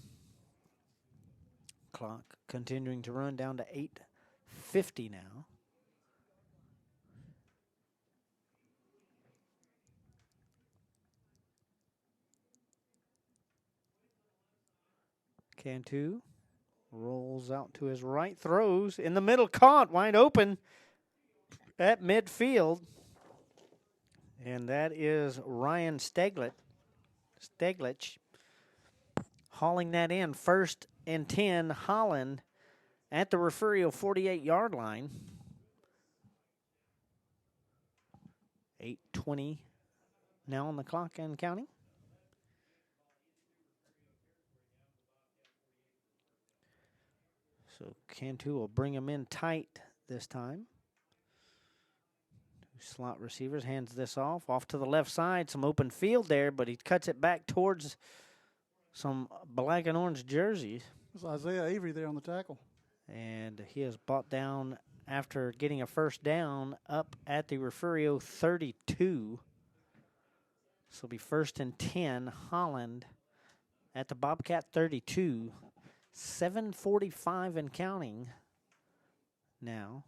Clock continuing to run down to 8:50 now. Cantu rolls out to his right, throws in the middle, caught wide open at midfield. And that is Ryan Steglich hauling that in. 1st and 10 Holland at the Refugio 48-yard line. 8:20 now on the clock and counting. So Cantu will bring him in tight this time. 2 slot receivers, hands this off to the left side. Some open field there, but he cuts it back towards some black and orange jerseys. There's Isaiah Avery there on the tackle. And he is brought down after getting a first down up at the Refugio 32. This will be 1st and 10 Holland at the Bobcat 32. 7:45 and counting now.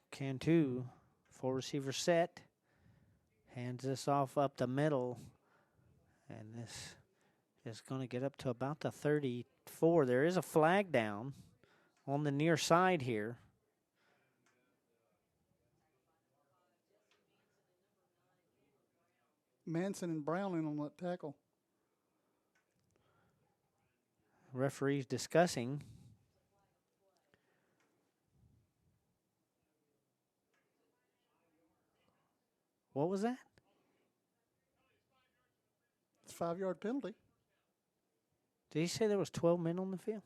Cantu, 4 receiver set. Hands this off up the middle. And this is going to get up to about the 34. There is a flag down on the near side here. Manson and Browning on that tackle. Referees discussing. What was that? It's a 5-yard penalty. Did he say there was 12 men on the field?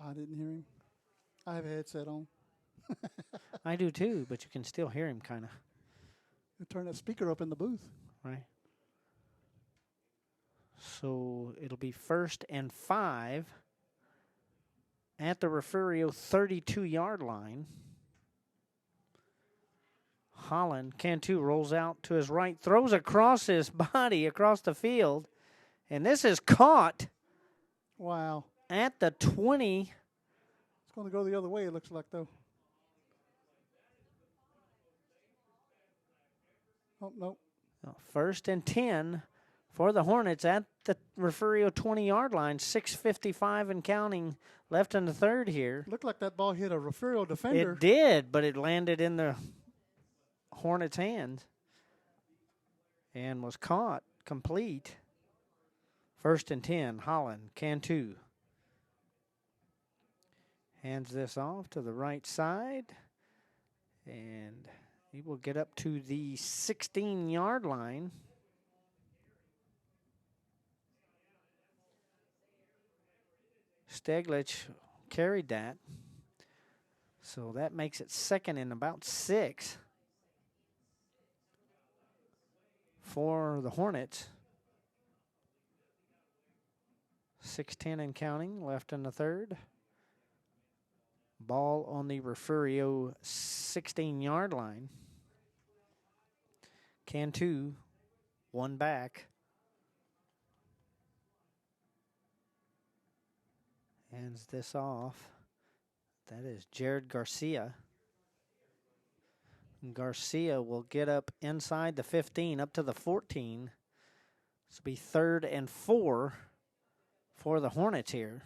I didn't hear him. I have a headset on. I do too, but you can still hear him kind of. You turn that speaker up in the booth. Right. So it'll be 1st and 5 at the Refugio 32-yard line. Holland, Cantu rolls out to his right, throws across his body across the field, and this is caught. Wow. At the 20. It's going to go the other way, it looks like, though. Oh, no. 1st and 10 for the Hornets at the Refugio 20-yard line. 6:55 and counting left in the third here. Looked like that ball hit a Refugio defender. It did, but it landed in the Hornets' hands and was caught complete. 1st and 10, Holland, Cantu. Hands this off to the right side, and he will get up to the 16-yard line. Steglich carried that, so that makes it 2nd and about 6 for the Hornets. 6:10 and counting left in the third. Ball on the Refugio 16-yard line. Cantu, one back. Hands this off. That is Jared Garcia. Garcia will get up inside the 15, up to the 14. This will be 3rd and 4 for the Hornets here.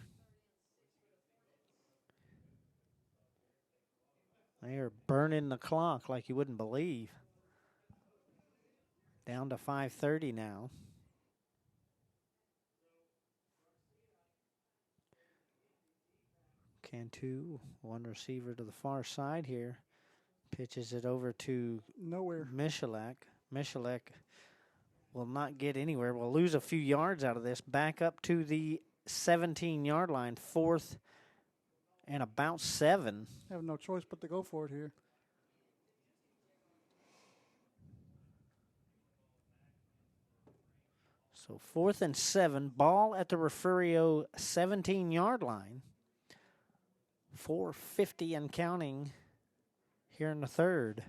They are burning the clock like you wouldn't believe. Down to 5:30 now. Cantu, one receiver to the far side here. Pitches it over to nowhere. Michalek. Michalek will not get anywhere. Will lose a few yards out of this. Back up to the 17-yard line. 4th and about 7. Have no choice but to go for it here. So 4th and 7. Ball at the Refugio 17-yard line. 4:50 and counting here in the third.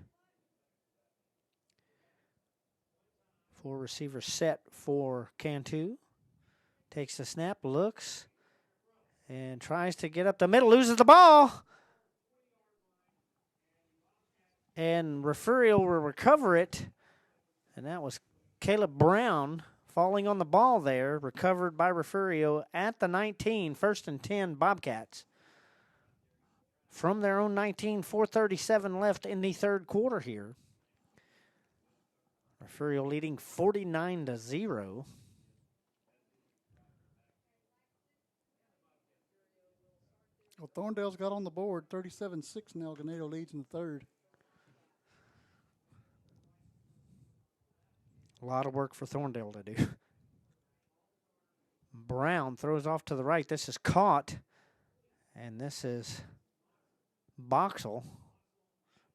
4 receivers set for Cantu. Takes the snap, looks, and tries to get up the middle, loses the ball. And Refugio will recover it. And that was Caleb Brown falling on the ball there, recovered by Refugio at the 19, 1st and 10 Bobcats. From their own 19, 4:37 left in the third quarter here. Refugio leading 49-0. Well, Thorndale's got on the board 37-6 now. Ganado leads in the third. A lot of work for Thorndale to do. Brown throws off to the right. This is caught. And this is Boxell.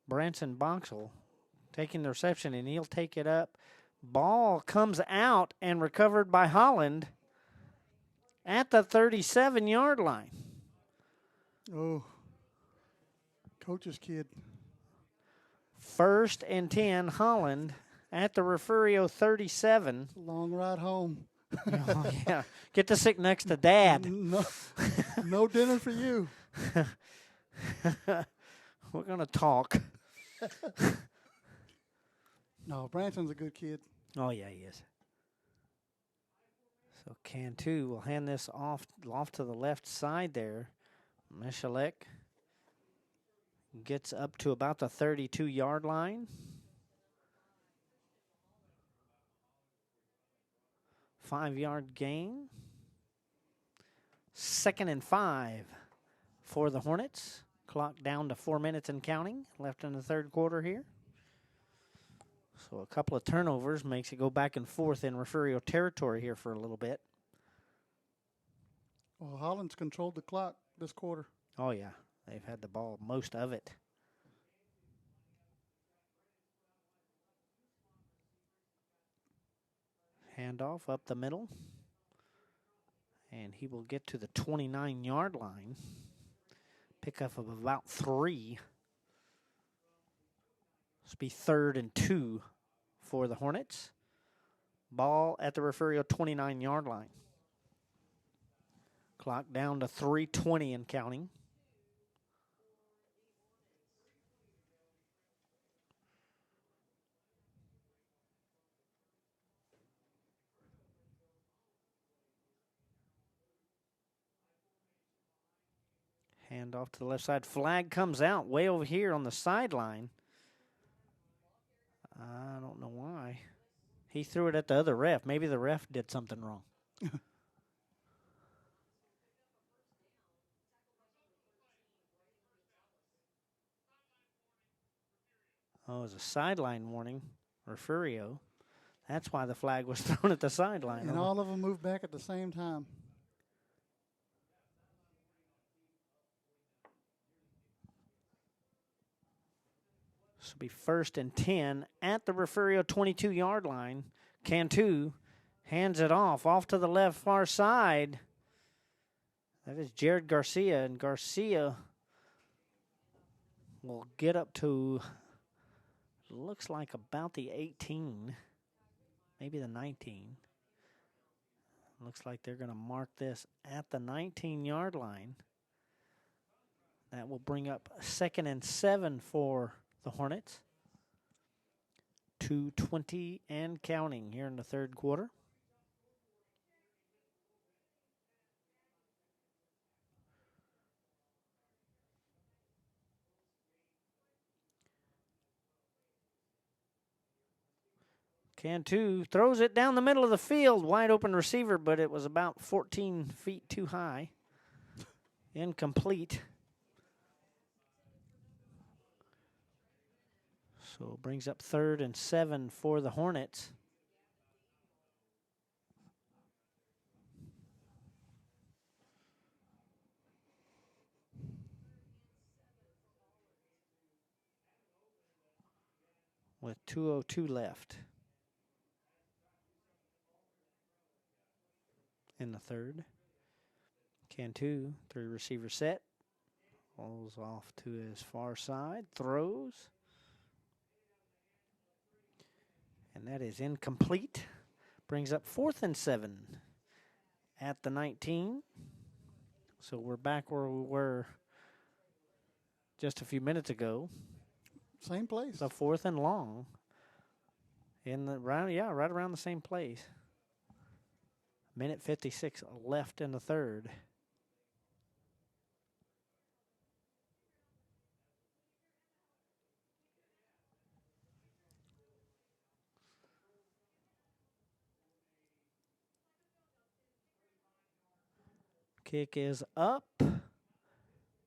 Branson Boxell taking the reception, and he'll take it up. Ball comes out and recovered by Holland at the 37-yard line. Oh, coach's kid. 1st and 10, Holland at the Refugio 37. Long ride home. Oh, yeah. Get to sit next to Dad. No, no dinner for you. We're going to talk. No, Branson's a good kid. Oh, yeah, he is. So Cantu will hand this off to the left side there. Michalek gets up to about the 32-yard line. 5-yard gain. 2nd and 5 for the Hornets. Clock down to 4 minutes and counting left in the third quarter here. So a couple of turnovers makes it go back and forth in Refugio territory here for a little bit. Well, Holland's controlled the clock this quarter. Oh, yeah. They've had the ball most of it. Handoff up the middle. And he will get to the 29-yard line. Pickup of about 3. This will be 3rd and 2 for the Hornets. Ball at the Refugio 29-yard line. Clock down to 3:20 and counting. Hand off to the left side. Flag comes out way over here on the sideline. I don't know why. He threw it at the other ref. Maybe the ref did something wrong. Oh, it was a sideline warning. Refugio. That's why the flag was thrown at the sideline. And all of them moved back at the same time. This will be 1st and 10 at the Refugio 22-yard line. Cantu hands it off to the left far side. That is Jared Garcia, and Garcia will get up to, looks like about the 18, maybe the 19. Looks like they're going to mark this at the 19-yard line. That will bring up 2nd and 7 for the Hornets. 2:20 and counting here in the third quarter. Cantu throws it down the middle of the field. Wide open receiver, but it was about 14 feet too high. Incomplete. So it brings up 3rd and 7 for the Hornets. With 2:02 left in the third. Cantu, 3 receiver set. Rolls off to his far side. Throws. And that is incomplete. Brings up 4th and 7 at the 19. So we're back where we were just a few minutes ago. Same place. The 4th and long. In the round, yeah, right around the same place. Minute 56 left in the third. Kick is up.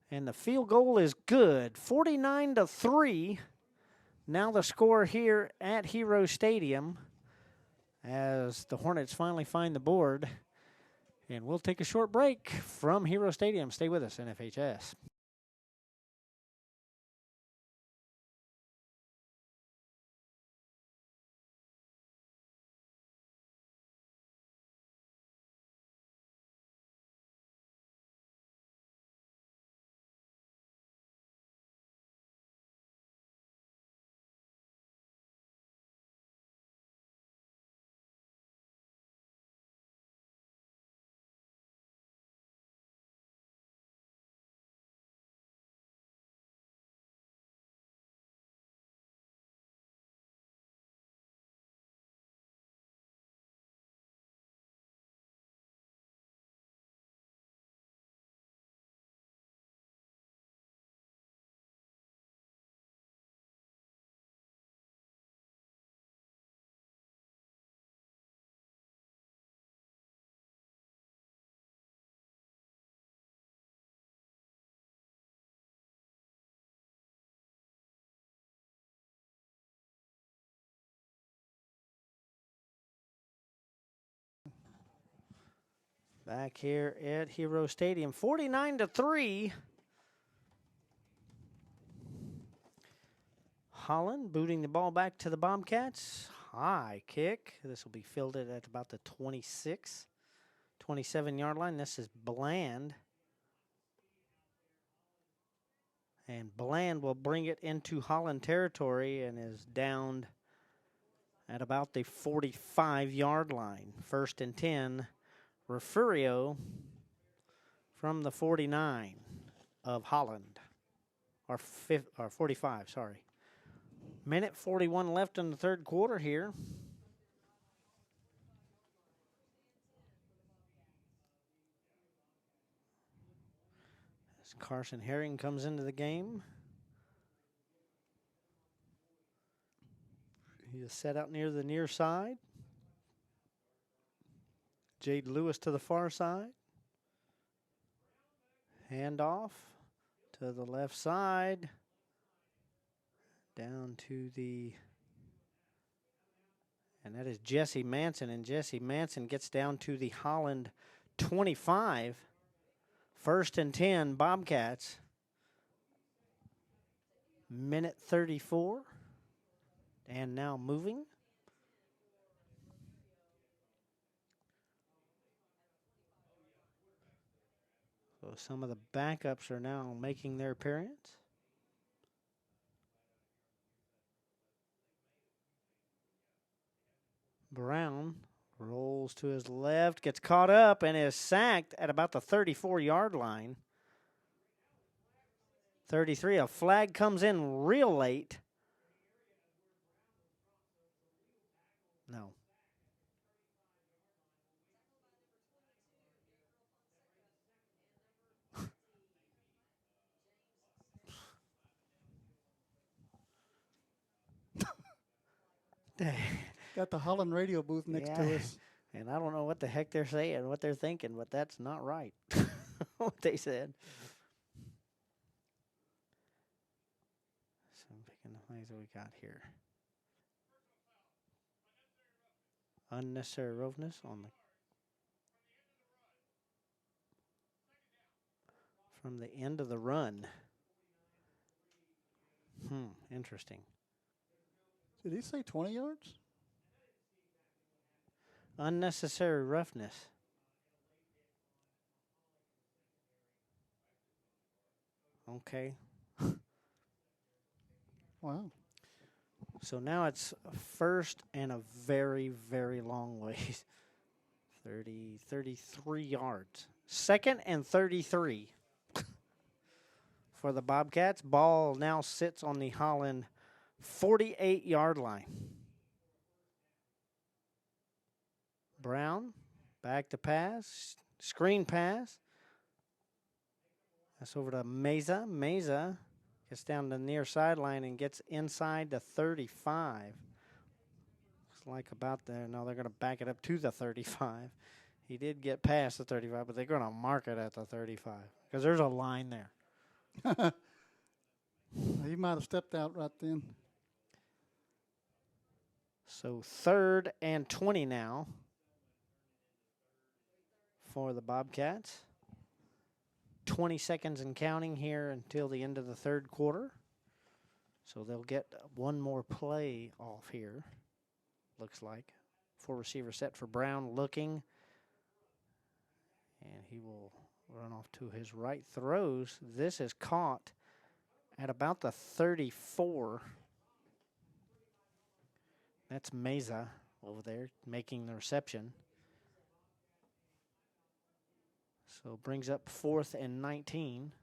And the field goal is good. 49-3. Now the score here at Hero Stadium as the Hornets finally find the board. And we'll take a short break from Hero Stadium. Stay with us, NFHS. back here at Hero Stadium. 49-3. Holland booting the ball back to the Bobcats. High kick. This will be fielded at about the 26, 27-yard line. This is Bland. And Bland will bring it into Holland territory and is downed at about the 45-yard line. 1st and 10. Refugio from the 49 of Holland. Or 45, sorry. Minute 41 left in the third quarter here. As Carson Herring comes into the game. He is set out near the near side. Jade Lewis to the far side. Handoff to the left side. Down to the, and that is Jesse Manson. And Jesse Manson gets down to the Holland 25. 1st and 10, Bobcats. Minute 34. And now moving. So some of the backups are now making their appearance. Brown rolls to his left, gets caught up, and is sacked at about the 34-yard line. 33, a flag comes in real late. No. Got the Holland radio booth next to us. And I don't know what the heck they're saying, what they're thinking, but that's not right. What they said. So I'm picking the things that we got here. Unnecessary roughness on the from the end of the run. Interesting. Did he say 20 yards? Unnecessary roughness. Okay. Wow. So now it's first and a very, very long ways. 33 yards. 2nd and 33 for the Bobcats. Ball now sits on the Holland 48-yard line. Brown, back to pass, screen pass. That's over to Meza. Meza gets down the near sideline and gets inside the 35. Looks like about there. No, they're going to back it up to the 35. He did get past the 35, but they're going to mark it at the 35 because there's a line there. He might have stepped out right then. So 3rd and 20 now for the Bobcats. 20 seconds and counting here until the end of the third quarter. So they'll get one more play off here, looks like. 4 receiver set for Brown looking. And he will run off to his right. Throws. This is caught at about the 34. That's Meza over there making the reception. So brings up 4th and 19.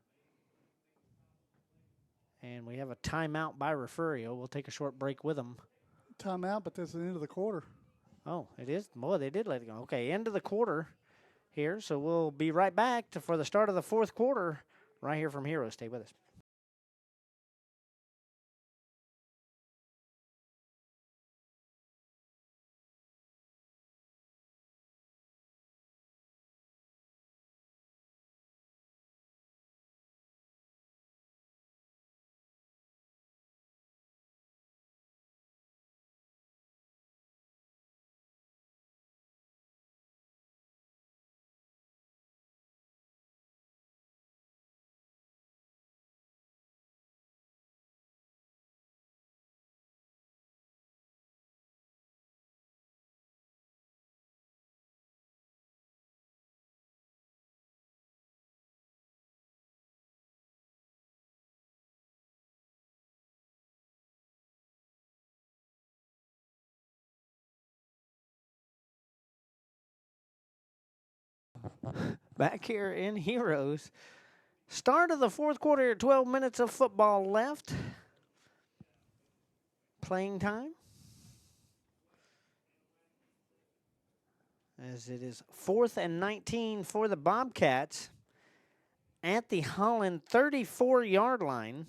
And we have a timeout by Refugio. We'll take a short break with them. Timeout, but that's the end of the quarter. Oh, it is? Boy, they did let it go. Okay, end of the quarter here. So we'll be right back for the start of the fourth quarter right here from Hero. Stay with us. Back here in Heroes. Start of the fourth quarter, 12 minutes of football left. Playing time. As it is 4th and 19 for the Bobcats at the Holland 34-yard line.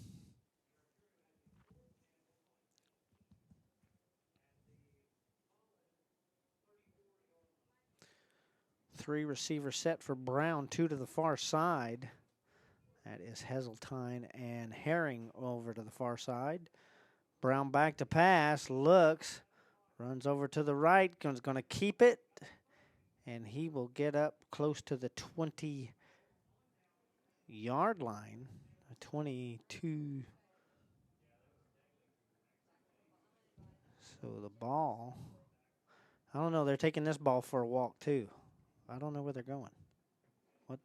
Three receiver set for Brown, two to the far side. That is Heseltine and Herring over to the far side. Brown back to pass, looks, runs over to the right, is going to keep it, and he will get up close to the 20-yard line, 22. So the ball, I don't know, they're taking this ball for a walk too. I don't know where they're going. What?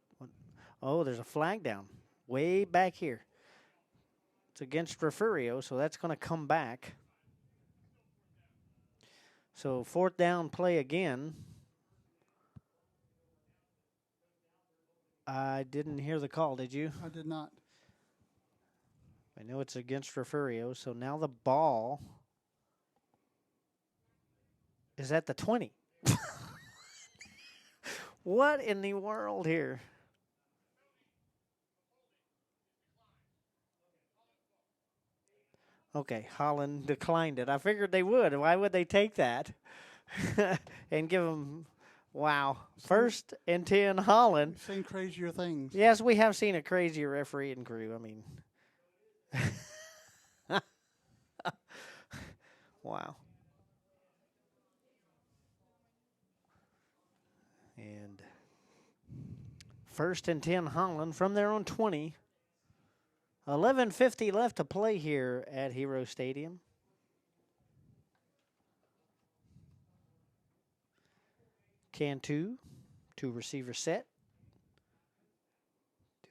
Oh, there's a flag down way back here. It's against Refugio, so that's going to come back. So 4th down play again. I didn't hear the call, did you? I did not. I know it's against Refugio, so now the ball is at the 20. What in the world here? Okay, Holland declined it. I figured they would. Why would they take that and give them, wow, 1st and 10 Holland. We've seen crazier things. Yes, we have seen a crazier refereeing crew. I mean, wow. And 1st and 10 Holland from their own 20. 11:50 left to play here at Hero Stadium. Cantu, two receiver set.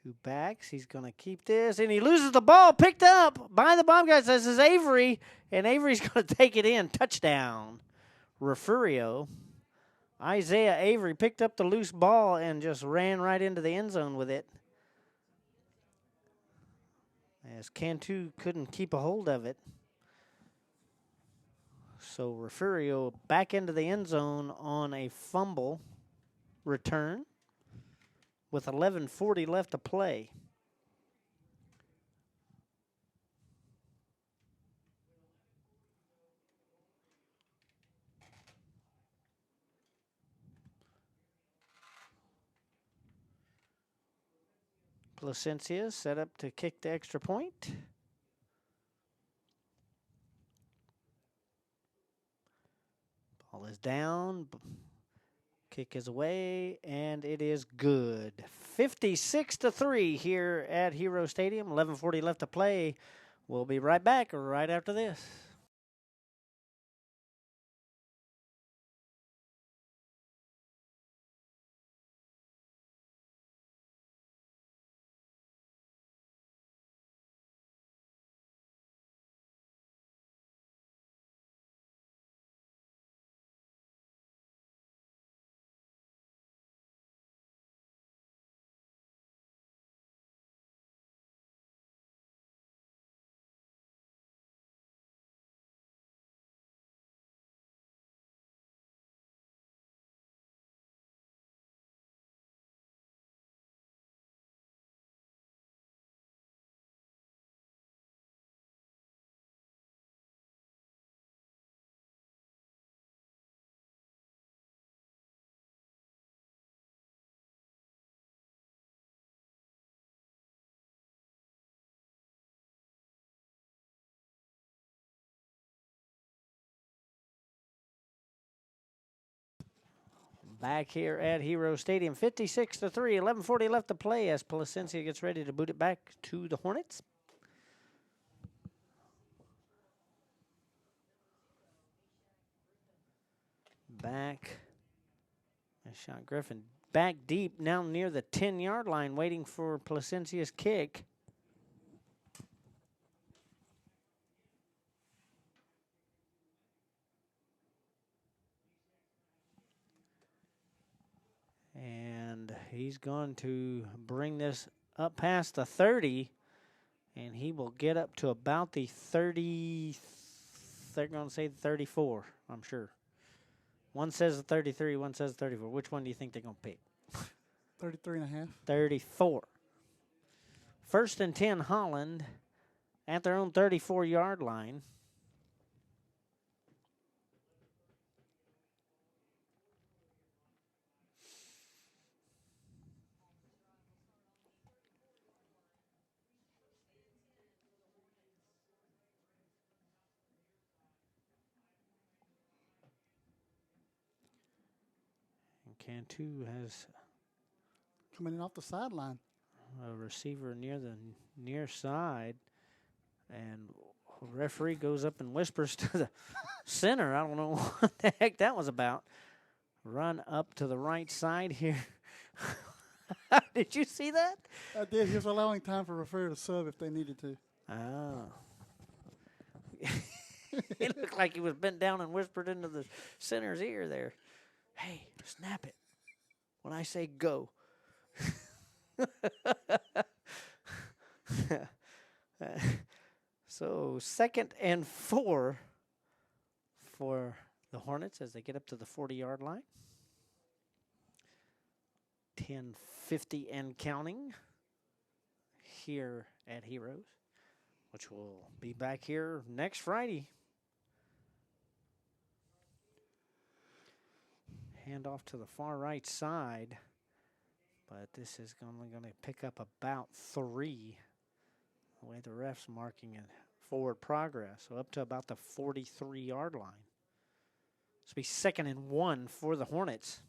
Two backs. He's going to keep this, and he loses the ball. Picked up by the Bobcats. This is Avery, and Avery's going to take it in. Touchdown. Refugio. Isaiah Avery picked up the loose ball and just ran right into the end zone with it, as Cantu couldn't keep a hold of it. So Refugio back into the end zone on a fumble return with 11:40 left to play. Placencia set up to kick the extra point. Ball is down. Kick is away, and it is good. 56-3 here at Hero Stadium. 11:40 left to play. We'll be right back right after this. Back here at Hero Stadium, 56-3, 11:40 left to play as Placencia gets ready to boot it back to the Hornets. Back, shot Griffin back deep, now near the 10-yard line, waiting for Placencia's kick. And And he's going to bring this up past the 30, and he will get up to about the 30. They're going to say 34, I'm sure. One says 33, one says 34. Which one do you think they're going to pick? 33 and a half. 34. First and 10, Holland at their own 34-yard line. And Cantu has Coming in off the sideline. a receiver near the near side, and referee goes up and whispers to the center. I don't know what the heck that was about. Run up to the right side here. Did you see that? I did. He was allowing time for referee to sub if they needed to. Oh. It looked like he was bent down and whispered into the center's ear there. Hey, snap it when I say go. So 2nd and 4 for the Hornets as they get up to the 40-yard line. 10:50 and counting here at Heroes, which will be back here next Friday. Hand off to the far right side, but this is only going to pick up about 3. The way the ref's marking it, forward progress, so up to about the 43-yard line. This will be 2nd and 1 for the Hornets.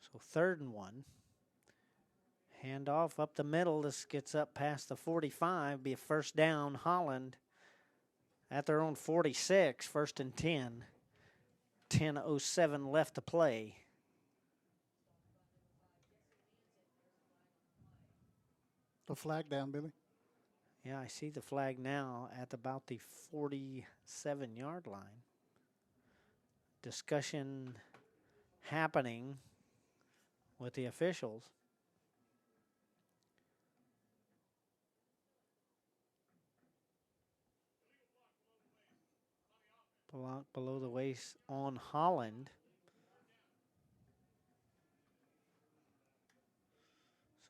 So 3rd and 1. Hand off up the middle. This gets up past the 45. Be a first down. Holland at their own 46. 1st and 10. 10:07 left to play. The flag down, Billy. Yeah, I see the flag now at about the 47-yard line. Discussion happening with the officials. Block below the waist on Holland.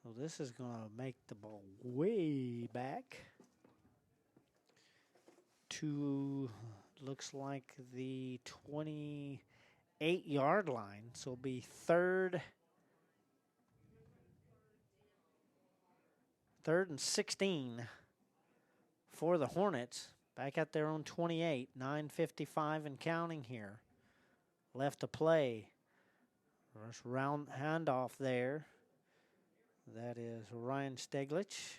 So this is going to make the ball way back to, looks like the 28-yard line. So it'll be 3rd and 16 for the Hornets. Back at their own 28, 9:55 and counting here. Left to play. First round handoff there. That is Ryan Steglich.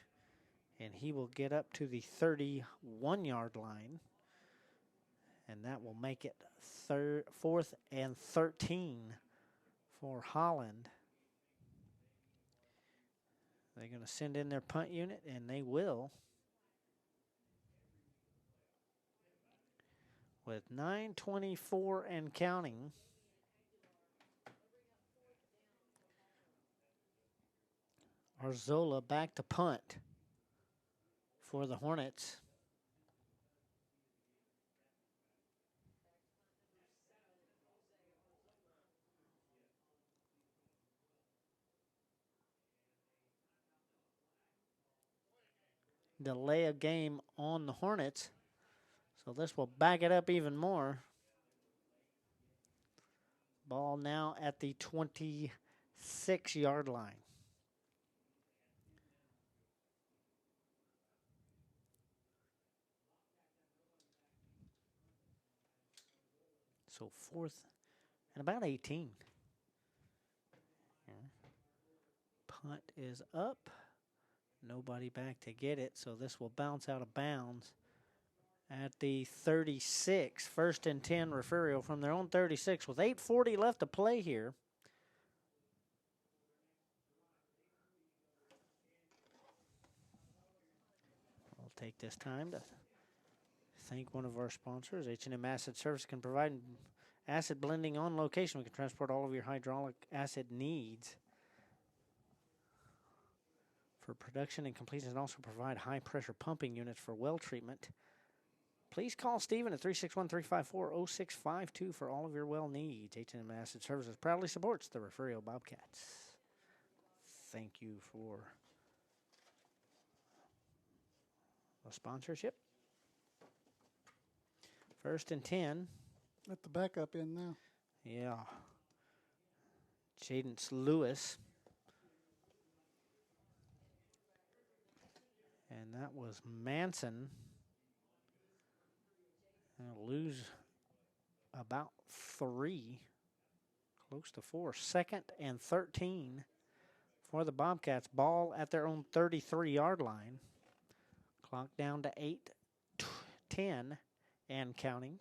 And he will get up to the 31-yard line. And that will make it 4th and 13 for Holland. They're going to send in their punt unit, and they will. With 9:24 and counting. Arzola back to punt for the Hornets. Delay a game on the Hornets. So this will back it up even more. Ball now at the 26-yard line. So 4th and about 18. Here. Punt is up. Nobody back to get it, so this will bounce out of bounds at the 36. 1st and 10, Refugio from their own 36 with 8:40 left to play here. take this time to thank one of our sponsors. H&M Acid Service can provide acid blending on location. We can transport all of your hydraulic acid needs for production and completion, and also provide high-pressure pumping units for well treatment. Please call Stephen at 361-354-0652 for all of your well needs. H&M Acid Services proudly supports the Refugio Bobcats. Thank you for the sponsorship. 1st and 10. Let the backup in now. Yeah. Jadence Lewis. And that was Manson. They'll lose about 3, close to 4. 2nd and 13 for the Bobcats. Ball at their own 33-yard line. Clock down to 8:10 and counting.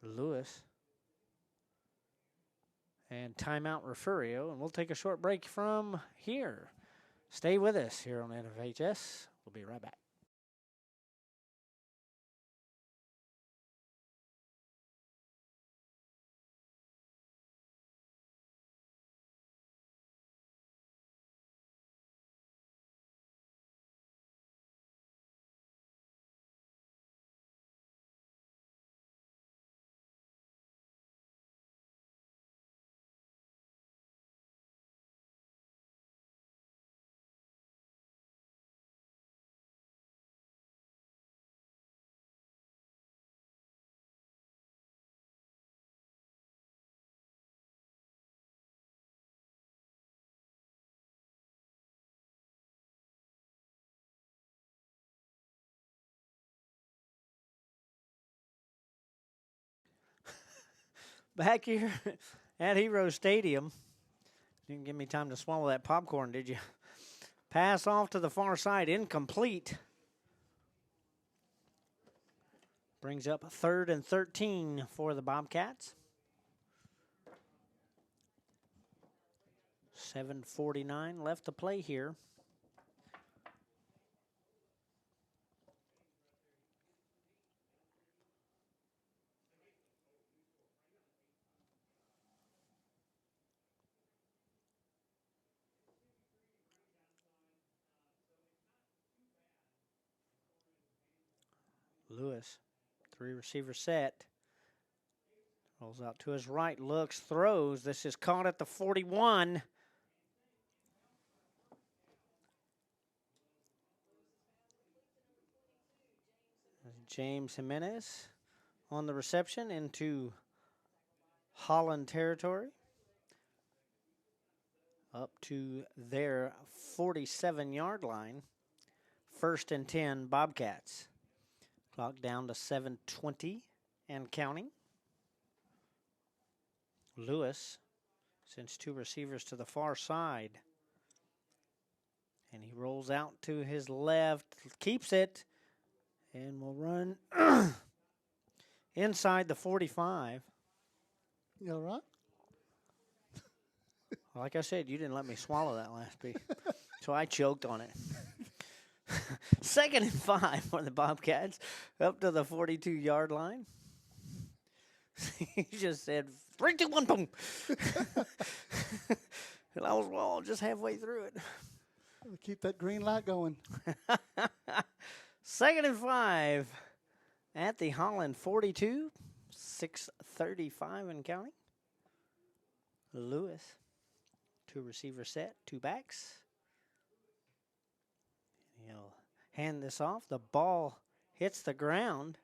Lewis. And timeout Refugio. And we'll take a short break from here. Stay with us here on NFHS. We'll be right back. Back here at Hero Stadium. Didn't give me time to swallow that popcorn, did you? Pass off to the far side, incomplete. Brings up 3rd and 13 for the Bobcats. 7:49 left to play here. Lewis, 3 receiver set. Rolls out to his right, looks, throws. This is caught at the 41. James Jimenez on the reception into Holland territory. Up to their 47-yard line. 1st and 10 Bobcats. Clock down to 7:20 and counting. Lewis sends 2 receivers to the far side. And he rolls out to his left, keeps it, and will run inside the 45. You all right? Like I said, you didn't let me swallow that last piece, so I choked on it. 2nd and 5 for the Bobcats, up to the 42-yard line. He just said, 3, 2, 1, boom. And I was, just halfway through it. Keep that green light going. 2nd and 5 at the Holland 42, 6:35 and counting. Lewis, 2 receiver set, 2 backs. He'll hand this off. The ball hits the ground.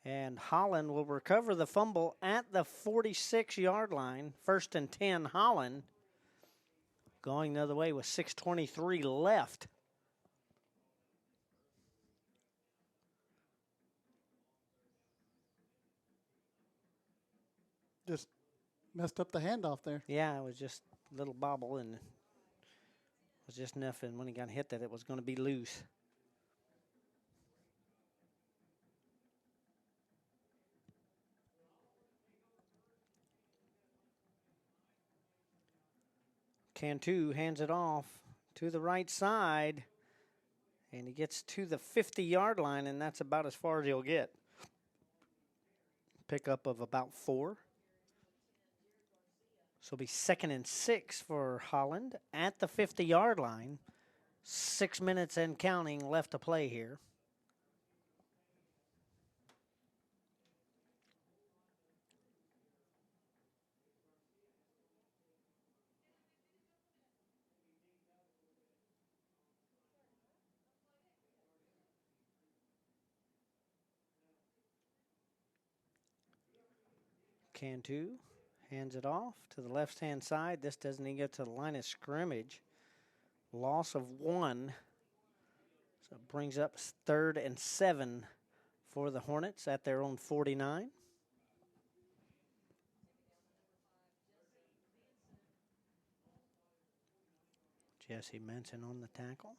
And Holland will recover the fumble at the 46-yard line. 1st and 10, Holland. Going the other way with 6:23 left. Just messed up the handoff there. Yeah, it was just a little bobble, and Was just nothing when he got hit that it was going to be loose. Cantu hands it off to the right side, and he gets to the 50-yard line, and that's about as far as he'll get. Pickup of about 4. So it'll be 2nd and 6 for Holland at the 50-yard line. 6 minutes and counting left to play here. Cantu hands it off to the left-hand side. This doesn't even get to the line of scrimmage. Loss of 1. So it brings up 3rd and 7 for the Hornets at their own 49. Jesse Menson on the tackle.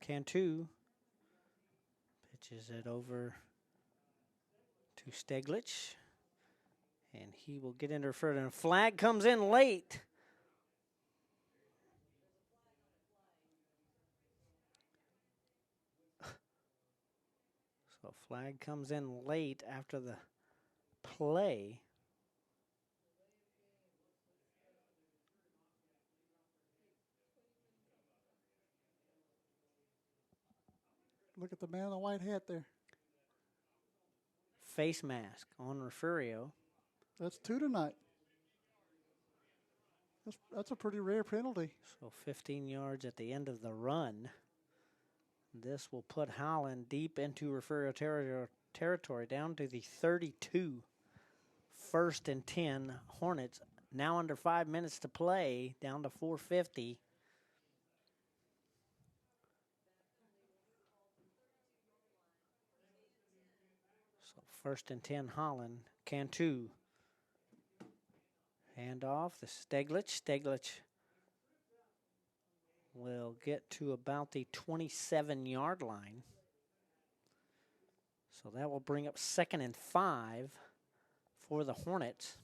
Cantu pitches it over to Steglich, and he will get interfered, and a flag comes in late. So a flag comes in late after the play. Look at the man in the white hat there. Face mask on Refugio. That's 2 tonight. That's a pretty rare penalty. So 15 yards at the end of the run. This will put Holland deep into Refugio territory, down to the 32. 1st and 10. Hornets now under 5 minutes to play, down to 4:50. So 1st and 10 Holland. Cantu. Hand off the Steglich. Steglich will get to about the 27-yard line. So that will bring up 2nd and 5 for the Hornets.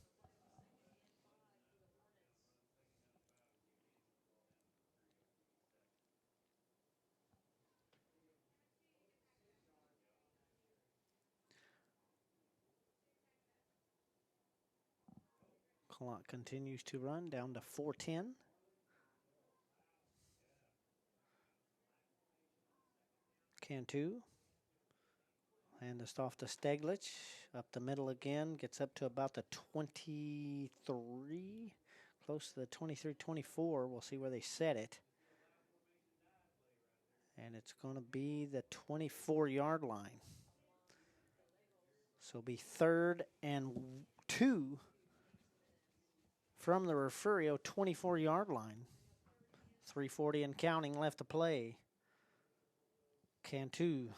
Clock continues to run down to 4:10. Cantu. And this off to Steglich. Up the middle again. Gets up to about the 23. Close to the 23-24. We'll see where they set it. And it's going to be the 24-yard line. So it'll be 3rd and 2 from the Refugio 24-yard line. 3:40 and counting left to play. Cantu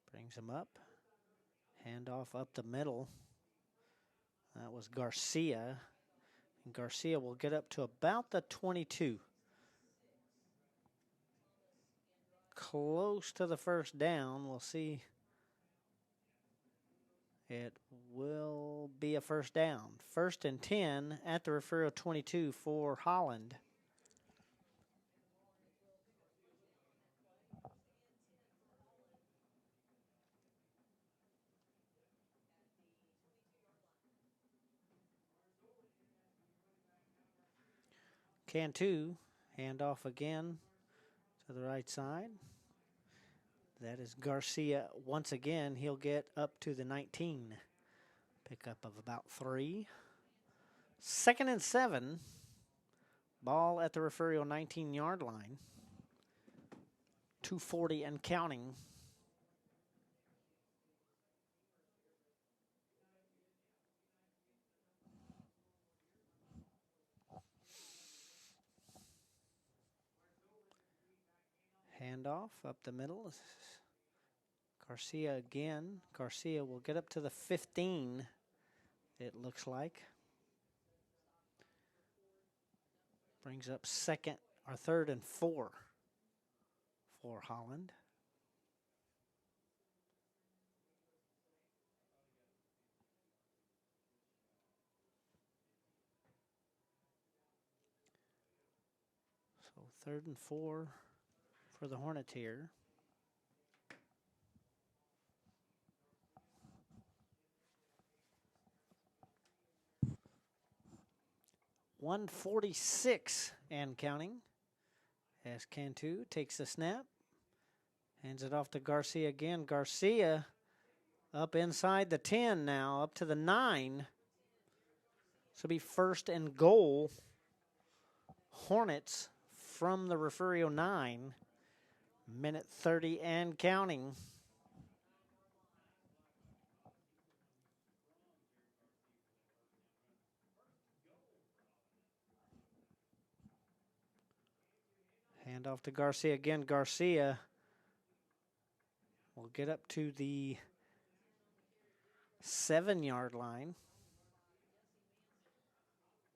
brings him up. Handoff up the middle. That was Garcia. And Garcia will get up to about the 22. Close to the first down. We'll see. It will be a first down. 1st and 10 at the Refugio 22 for Holland. Cantu, handoff again to the right side. That is Garcia once again. He'll get up to the 19. Pickup of about 3. 2nd and 7. Ball at the Refugio 19-yard line. 2:40 and counting. Handoff up the middle. Garcia again. Garcia will get up to the 15, it looks like. Brings up second or third and 4 for Holland. So 3rd and 4 for the Hornets here. .146 and counting as Cantu takes the snap. Hands it off to Garcia again. Garcia up inside the 10 now, up to the 9. This will be 1st and goal. Hornets from the Refugio 9. Minute 30 and counting. Hand off to Garcia again. Garcia will get up to the 7-yard line.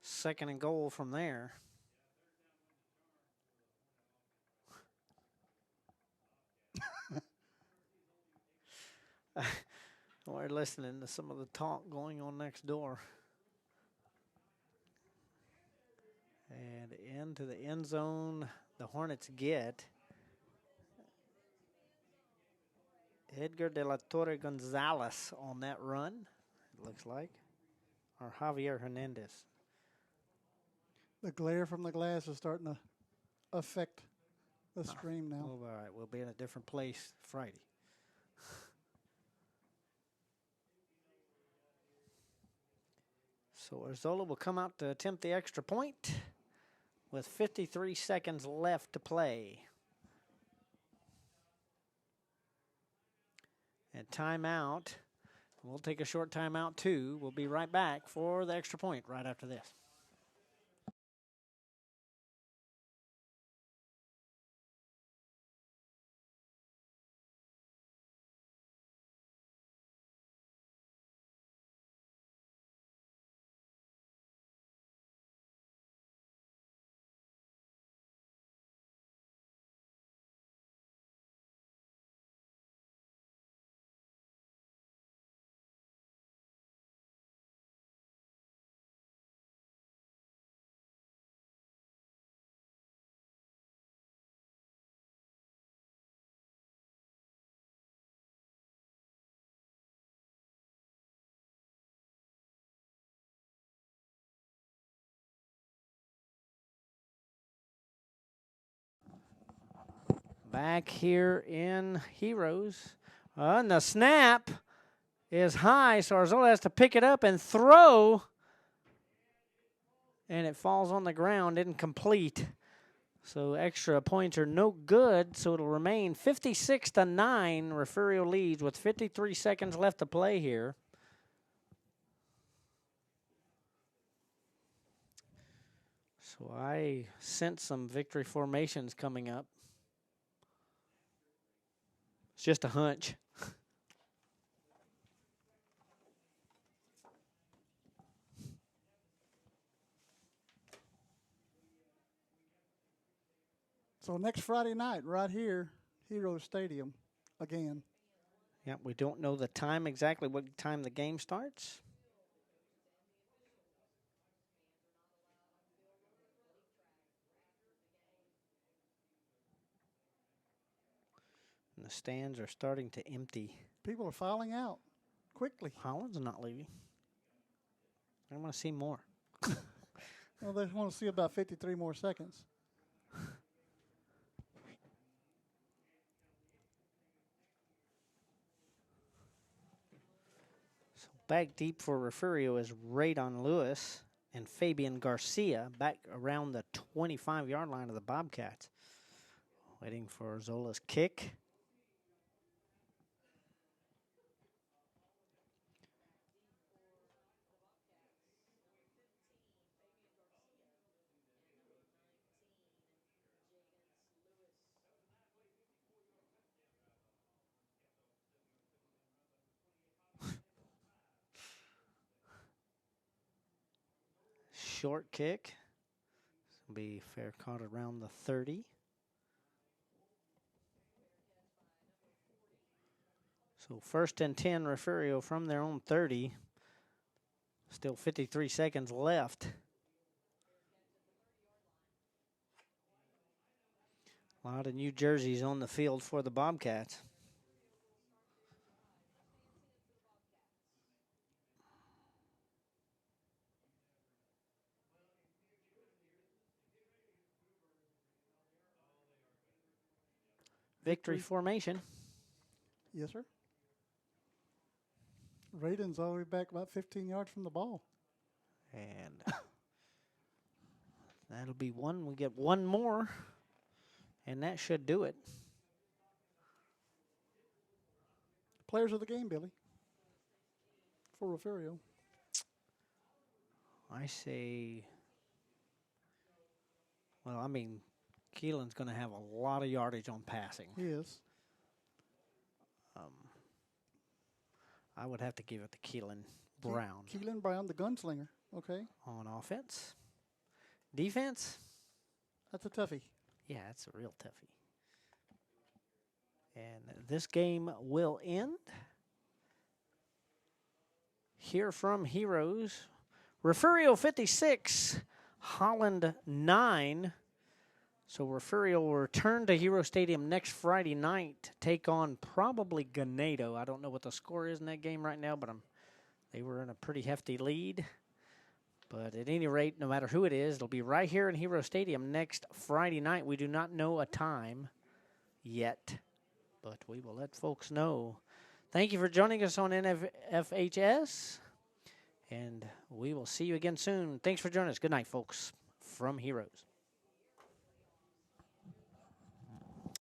2nd and goal from there. We're listening to some of the talk going on next door. And into the end zone, the Hornets get Edgar de la Torre Gonzalez on that run, it looks like, or Javier Hernandez. The glare from the glass is starting to affect the stream now. Oh, all right, we'll be in a different place Friday. So Arzola will come out to attempt the extra point with 53 seconds left to play. And timeout. We'll take a short timeout too. We'll be right back for the extra point right after this. Back here in Heroes. And the snap is high, so Arzola has to pick it up and throw. And it falls on the ground, incomplete. So extra points are no good, so it'll remain 56-9. Refugio leads with 53 seconds left to play here. So I sense some victory formations coming up. It's just a hunch. So next Friday night, right here, Hero Stadium, again. Yeah, we don't know the time exactly, what time the game starts. And the stands are starting to empty. People are filing out quickly. Holland's not leaving. I want to see more. Well, they want to see about 53 more seconds. So back deep for Refugio is Radon Lewis and Fabian Garcia back around the 25-yard line of the Bobcats. Waiting for Zola's kick. short kick. This will be fair caught around the 30. So 1st and 10, Refugio from their own 30. Still 53 seconds left. A lot of new jerseys on the field for the Bobcats. Victory formation. Yes, sir. Raiden's all the way back about 15 yards from the ball. And that'll be one. We get one more, and that should do it. Players of the game, Billy, for Refugio. I say, well, I mean, Keelan's going to have a lot of yardage on passing. He is. I would have to give it to Keelan Brown. Keelan Brown, the gunslinger. Okay. On offense. Defense? That's a toughie. Yeah, it's a real toughie. And this game will end here from Heroes. Refugio 56, Holland 9. So Refugio will return to Hero Stadium next Friday night, take on probably Ganado. I don't know what the score is in that game right now, but they were in a pretty hefty lead. But at any rate, no matter who it is, it'll be right here in Hero Stadium next Friday night. We do not know a time yet, but we will let folks know. Thank you for joining us on NFHS, and we will see you again soon. Thanks for joining us. Good night, folks, from Heroes.